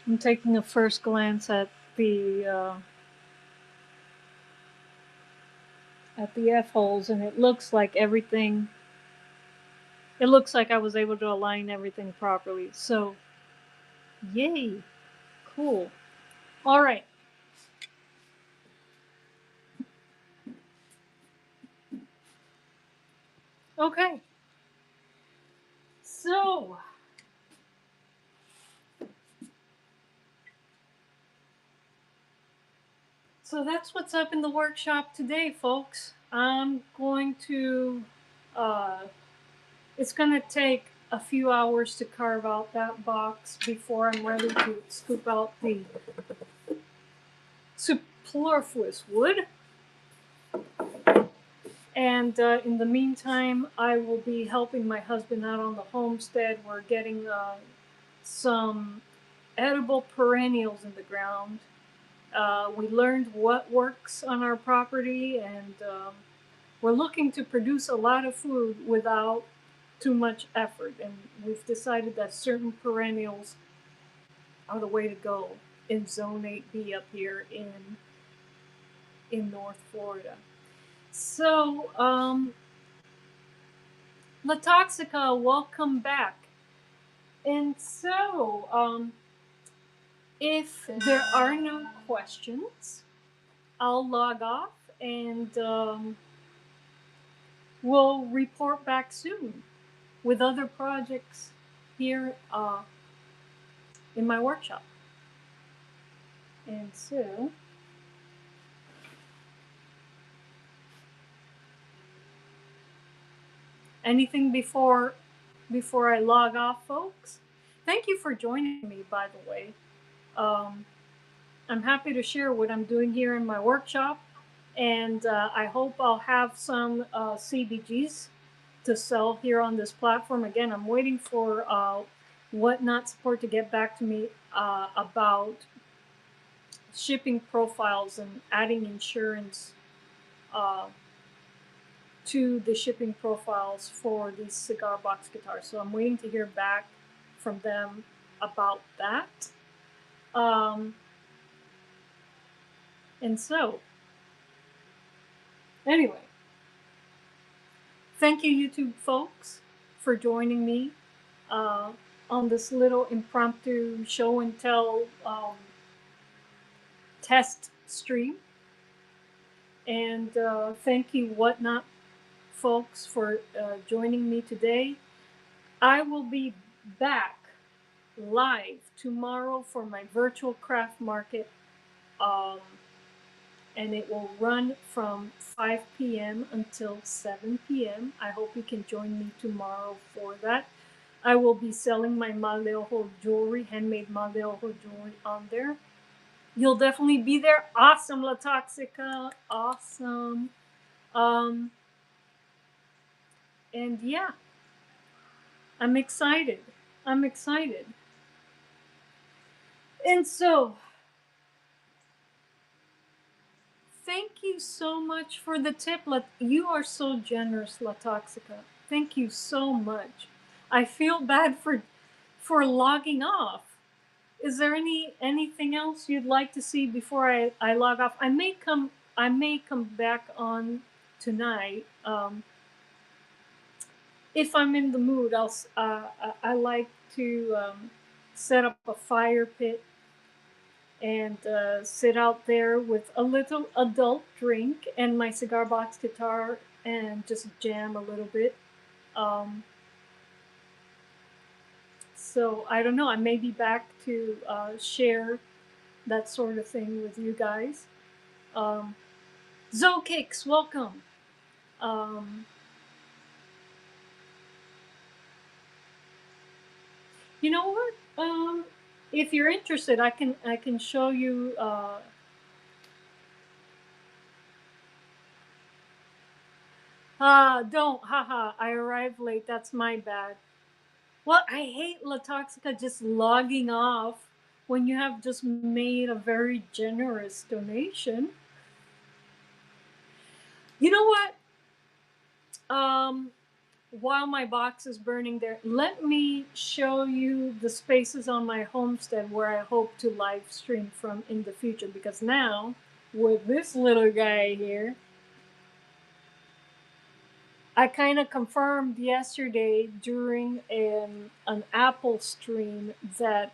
I'm taking a first glance at the F-holes, and it looks like everything, it looks like I was able to align everything properly. So, yay, cool. All right. Okay. So that's what's up in the workshop today, folks. I'm going to, uh, it's going to take a few hours to carve out that box before I'm ready to scoop out the superfluous wood. And in the meantime, I will be helping my husband out on the homestead. We're getting some edible perennials in the ground. We learned what works on our property, and we're looking to produce a lot of food without too much effort. And we've decided that certain perennials are the way to go in Zone 8B up here in North Florida. So, La Toxica, welcome back. And so, if there are no questions, I'll log off and we'll report back soon with other projects here in my workshop. And so, anything before I log off, folks? Thank you for joining me, by the way. I'm happy to share what I'm doing here in my workshop, and I hope I'll have some CBGs to sell here on this platform. Again, I'm waiting for Whatnot Support to get back to me about shipping profiles and adding insurance to the shipping profiles for these cigar box guitars. So I'm waiting to hear back from them about that. And so, anyway, thank you, YouTube folks, for joining me on this little impromptu show and tell test stream. And thank you, Whatnot folks, for joining me today. I will be back live tomorrow for my virtual craft market. And it will run from 5 p.m. until 7 p.m. I hope you can join me tomorrow for that. I will be selling my mal de ojo jewelry, handmade mal de ojo jewelry on there. You'll definitely be there. Awesome, La Toxica. Awesome. And yeah, I'm excited. I'm excited. And so, thank you so much for the tip. You are so generous, La Toxica. Thank you so much. I feel bad for logging off. Is there anything else you'd like to see before I log off? I may come back on tonight. If I'm in the mood, I like to set up a fire pit and sit out there with a little adult drink and my cigar box guitar and just jam a little bit. Um, so I don't know. I may be back to share that sort of thing with you guys. Um, Zokix, welcome. Um, you know what? If you're interested, I can show you. Don't, haha. I arrived late. That's my bad. Well, I hate La Toxica just logging off when you have just made a very generous donation. You know what? Um, while my box is burning there, let me show you the spaces on my homestead where I hope to live stream from in the future. Because now, with this little guy here, I kind of confirmed yesterday during an Apple stream that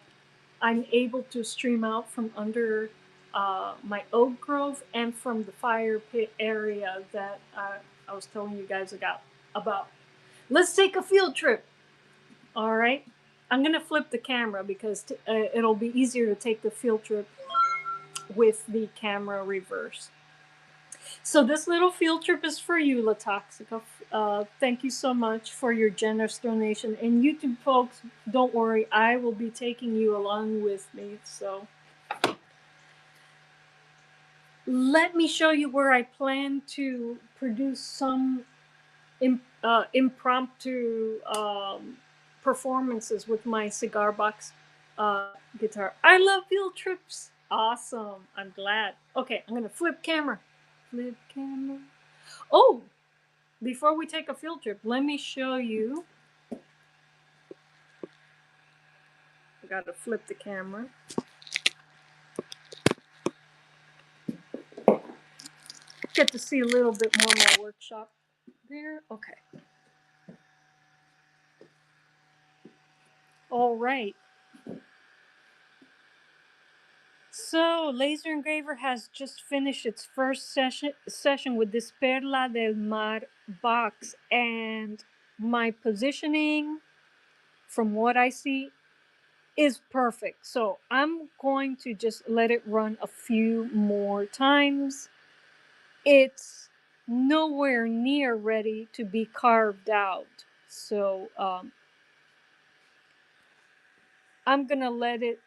I'm able to stream out from under my oak grove and from the fire pit area that I was telling you guys about. Let's take a field trip. All right. I'm going to flip the camera because it'll be easier to take the field trip with the camera reverse. So this little field trip is for you, La Toxica. Thank you so much for your generous donation. And YouTube folks, don't worry, I will be taking you along with me. So let me show you where I plan to produce some impromptu performances with my cigar box guitar. I love field trips. Awesome. I'm glad. Okay, I'm going to flip camera. Flip camera. Oh, before we take a field trip, let me show you. I got to flip the camera. Get to see a little bit more of my workshop there. Okay. All right. So, Laser Engraver has just finished its first session with this Perla del Mar box, and my positioning, from what I see, is perfect. So, I'm going to just let it run a few more times. It's nowhere near ready to be carved out. So, I'm gonna let it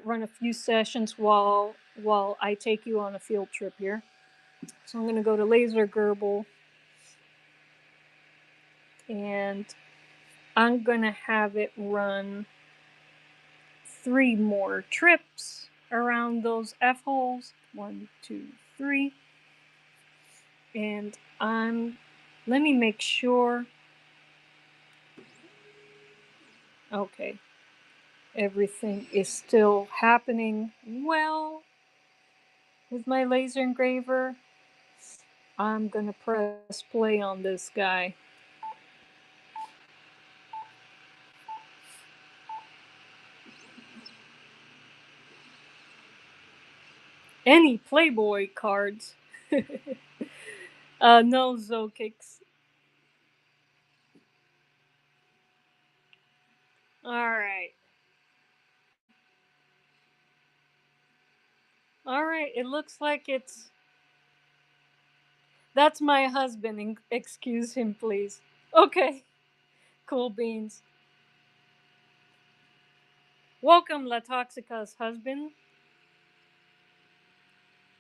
run a few sessions while I take you on a field trip here. So I'm gonna go to Laser Gerbil and I'm gonna have it run 3 more trips around those F holes. 1, 2, 3. And let me make sure. Okay. Everything is still happening well with my laser engraver. I'm gonna press play on this guy. Any Playboy cards? No Zokix. Alright. Alright, it looks like it's. That's my husband. Excuse him, please. Okay. Cool beans. Welcome, La Toxica's husband.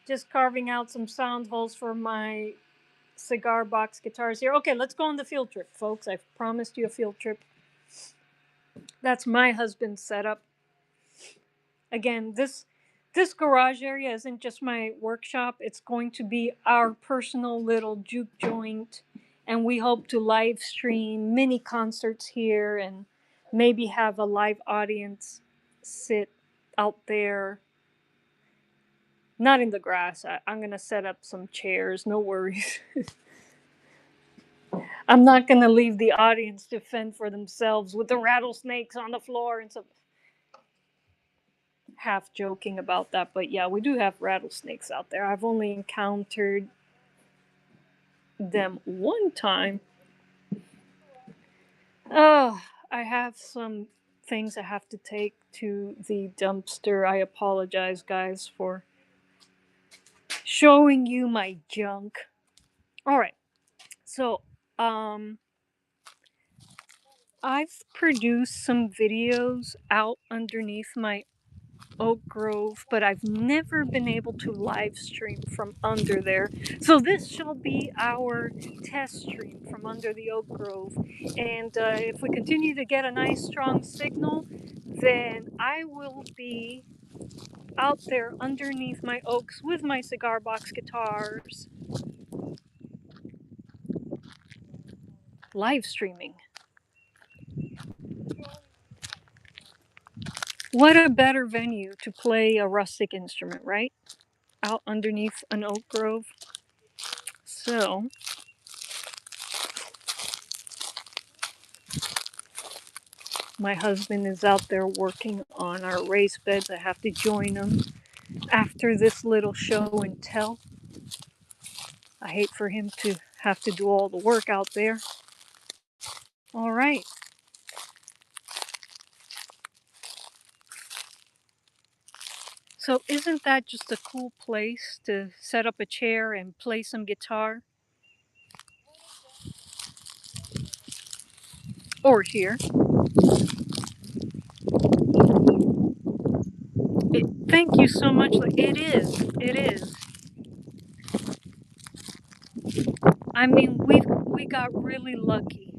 Just carving out some sound holes for my cigar box guitars here. Okay, let's go on the field trip, folks. I've promised you a field trip. That's my husband's setup. Again, This garage area isn't just my workshop, it's going to be our personal little juke joint. And we hope to live stream mini concerts here and maybe have a live audience sit out there. Not in the grass. I'm going to set up some chairs, no worries. I'm not going to leave the audience to fend for themselves with the rattlesnakes on the floor and so half joking about that, but yeah, we do have rattlesnakes out there. I've only encountered them one time. Oh, I have some things I have to take to the dumpster. I apologize, guys, for showing you my junk. All right, so um, I've produced some videos out underneath my Oak Grove, but I've never been able to live stream from under there. So this shall be our test stream from under the Oak Grove. And if we continue to get a nice strong signal, then I will be out there underneath my oaks with my cigar box guitars, live streaming. What a better venue to play a rustic instrument, right? Out underneath an oak grove. So my husband is out there working on our raised beds. I have to join him after this little show and tell. I hate for him to have to do all the work out there. All right. So, isn't that just a cool place to set up a chair and play some guitar? Or here. Thank you so much. It is. It is. I mean, we got really lucky.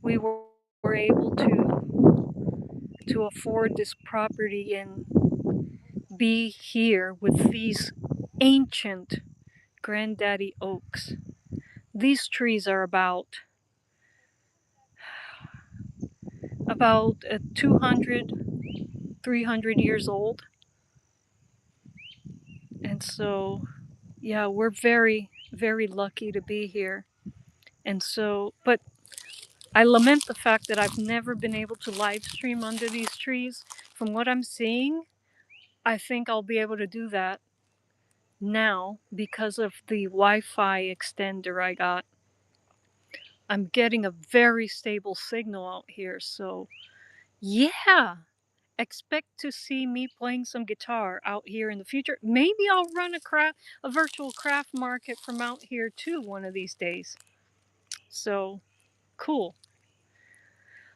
We were able to afford this property and be here with these ancient granddaddy oaks. These trees are about 200, 300 years old. And so, yeah, we're very, very lucky to be here. And so, but I lament the fact that I've never been able to live stream under these trees. From what I'm seeing, I think I'll be able to do that now because of the Wi-Fi extender I got. I'm getting a very stable signal out here, so yeah, expect to see me playing some guitar out here in the future. Maybe I'll run a virtual craft market from out here too one of these days. So cool.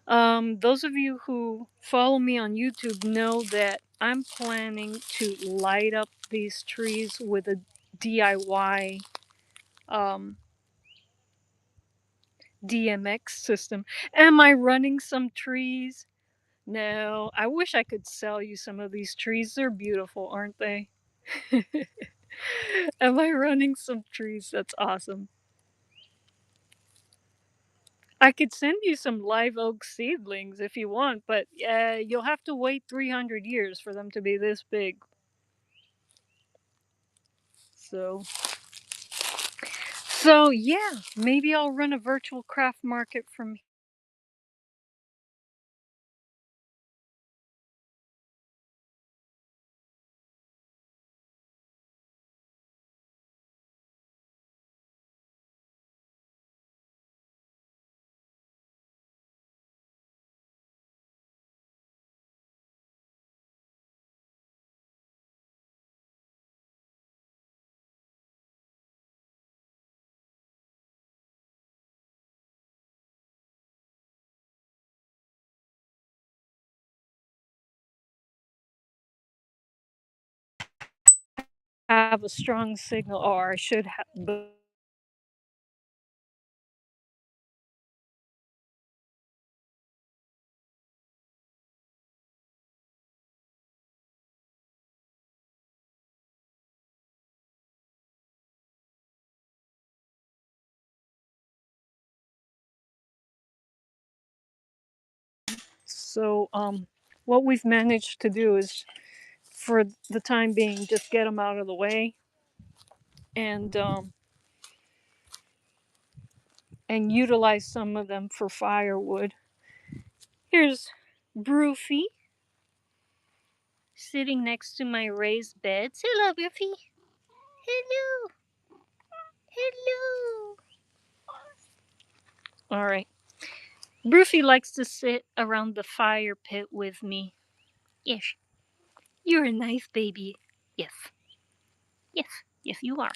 Those of you who follow me on YouTube know that I'm planning to light up these trees with a DIY DMX system. Am I running some trees? No, I wish I could sell you some of these trees. They're beautiful, aren't they? Am I running some trees? That's awesome. I could send you some live oak seedlings if you want, but you'll have to wait 300 years for them to be this big. So, so yeah, maybe I'll run a virtual craft market from have a strong signal, or I should have. So what we've managed to do is, for the time being, just get them out of the way and utilize some of them for firewood. Here's Broofy sitting next to my raised beds. Hello, Broofy. Hello. Hello. All right. Broofy likes to sit around the fire pit with me. Yes, you're a nice baby. Yes, yes, yes, you are.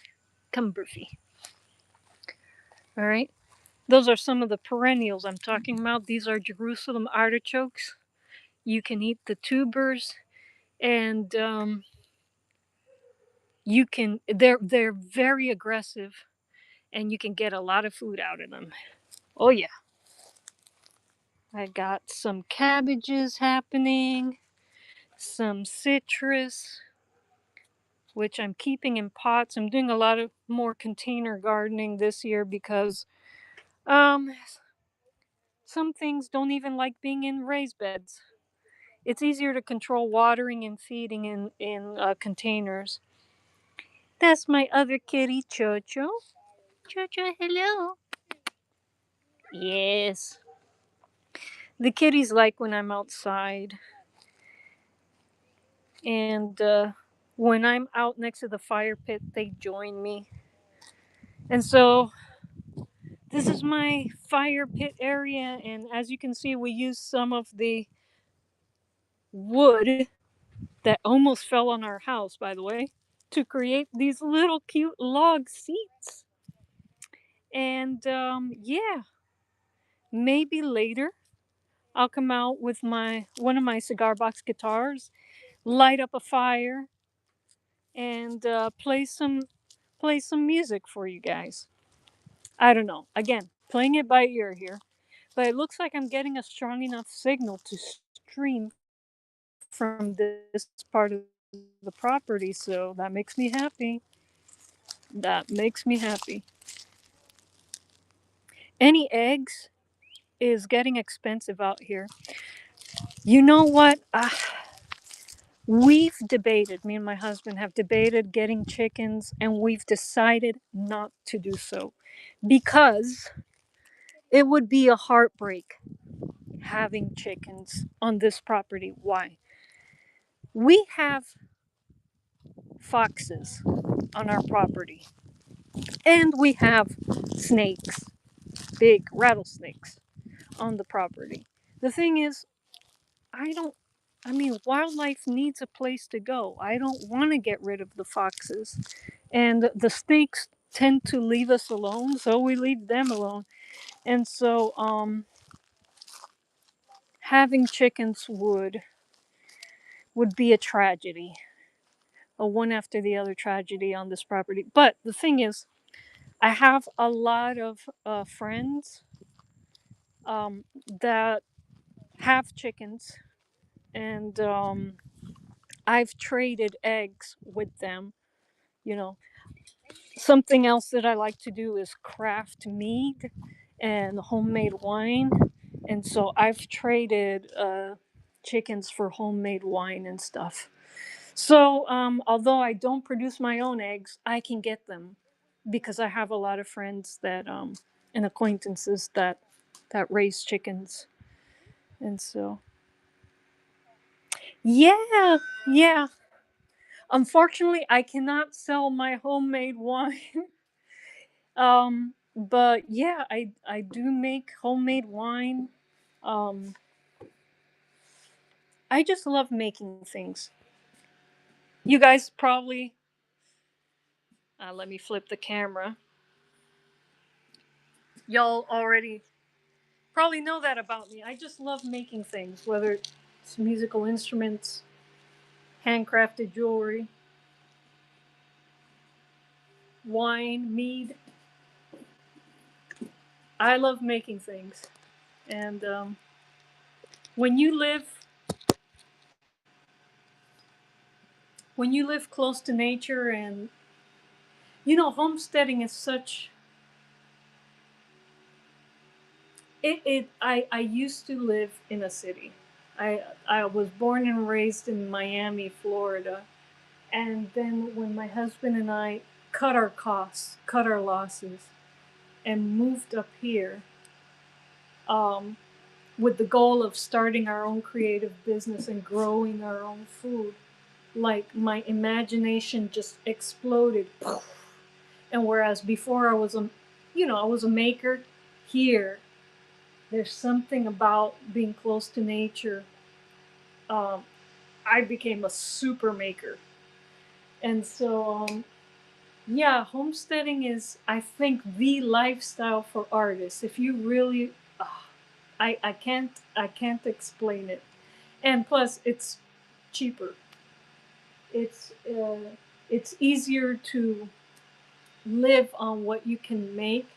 Come, Broofy. All right. Those are some of the perennials I'm talking about. These are Jerusalem artichokes. You can eat the tubers, and you can. They're very aggressive, and you can get a lot of food out of them. Oh yeah. I got some cabbages happening, some citrus, which I'm keeping in pots. I'm doing a lot of more container gardening this year because um, some things don't even like being in raised beds. It's easier to control watering and feeding in containers. That's my other kitty, Chocho. Chocho, hello. Yes. The kitties like when I'm outside. And when I'm out next to the fire pit, they join me. And so this is my fire pit area. And as you can see, we use some of the wood that almost fell on our house, by the way, to create these little cute log seats. And yeah, maybe later I'll come out with my one of my cigar box guitars, light up a fire, and play some music for you guys. I don't know. Again, playing it by ear here, but it looks like I'm getting a strong enough signal to stream from this part of the property, so that makes me happy. That makes me happy. Any eggs is getting expensive out here. You know what? We've debated, me and my husband have debated getting chickens, and we've decided not to do so because it would be a heartbreak having chickens on this property. Why? We have foxes on our property, and we have snakes, big rattlesnakes on the property. The thing is, I don't, I mean, wildlife needs a place to go. I don't want to get rid of the foxes. And the snakes tend to leave us alone, so we leave them alone. And so, having chickens would be a tragedy, a one after the other tragedy on this property. But the thing is, I have a lot of friends that have chickens, and I've traded eggs with them. You know, something else that I like to do is craft mead and homemade wine. And so I've traded chickens for homemade wine and stuff. So although I don't produce my own eggs, I can get them because I have a lot of friends that and acquaintances that raise chickens. And so yeah, yeah. Unfortunately, I cannot sell my homemade wine. But yeah, I do make homemade wine. Um, I just love making things. You guys probably let me flip the camera. Y'all already probably know that about me. I just love making things, whether it's musical instruments, handcrafted jewelry, wine, mead. I love making things. And when you live when you live close to nature, and homesteading is such it I used to live in a city. I was born and raised in Miami, Florida, and then when my husband and I cut our costs, cut our losses, and moved up here, um, with the goal of starting our own creative business and growing our own food, like my imagination just exploded. And whereas before I was a maker, here there's something about being close to nature. Um, I became a super maker, and so yeah, homesteading is, I think, the lifestyle for artists. If you really, I can't explain it. And plus, it's cheaper. It's uh, it's easier to live on what you can make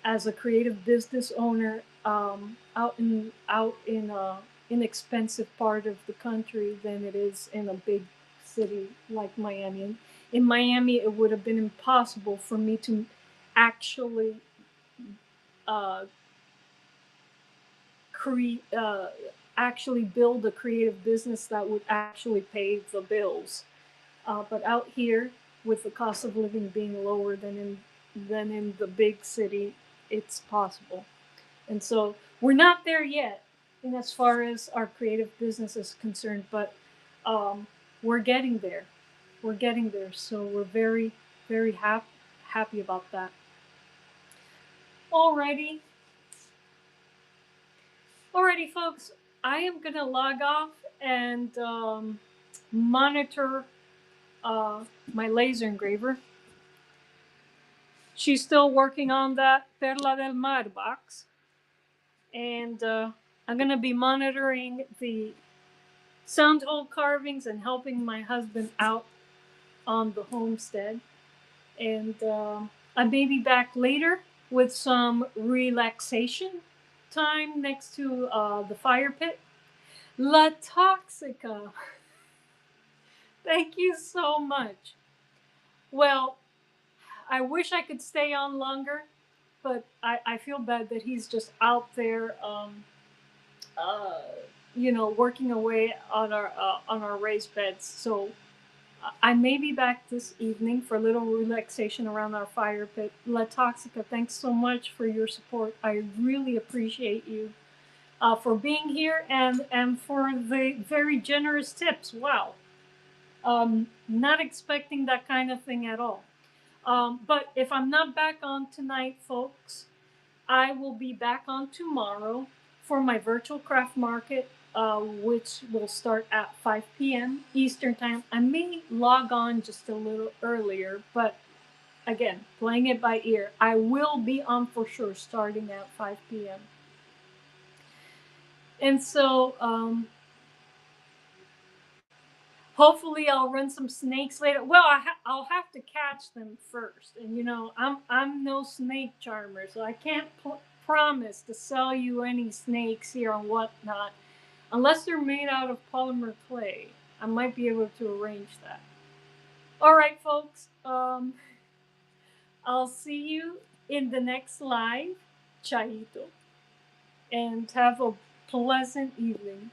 as a creative business owner, out in a inexpensive part of the country than it is in a big city like Miami. In Miami, it would have been impossible for me to actually uh, create actually build a creative business that would actually pay the bills. But out here, with the cost of living being lower than in the big city, it's possible. And so we're not there yet, in as far as our creative business is concerned, but we're getting there. We're getting there. So we're very, very happy about that. Alrighty, alrighty, folks. I am gonna log off and monitor uh, my laser engraver. She's still working on that Perla del Mar box, and I'm gonna be monitoring the sound hole carvings and helping my husband out on the homestead. And I may be back later with some relaxation time next to the fire pit. La Toxica, thank you so much. Well, I wish I could stay on longer, but I feel bad that he's just out there, uh, working away on our raised beds. So I may be back this evening for a little relaxation around our fire pit. La Toxica, thanks so much for your support. I really appreciate you for being here and for the very generous tips. Wow. Not expecting that kind of thing at all. But if I'm not back on tonight, folks, I will be back on tomorrow for my virtual craft market, which will start at 5 p.m. Eastern Time. I may log on just a little earlier, but again, playing it by ear. I will be on for sure starting at 5 p.m. And so, hopefully, I'll run some snakes later. Well, I'll have to catch them first, and I'm no snake charmer, so I can't promise to sell you any snakes here and whatnot, unless they're made out of polymer clay. I might be able to arrange that. All right, folks. I'll see you in the next live. Chaito, and have a pleasant evening.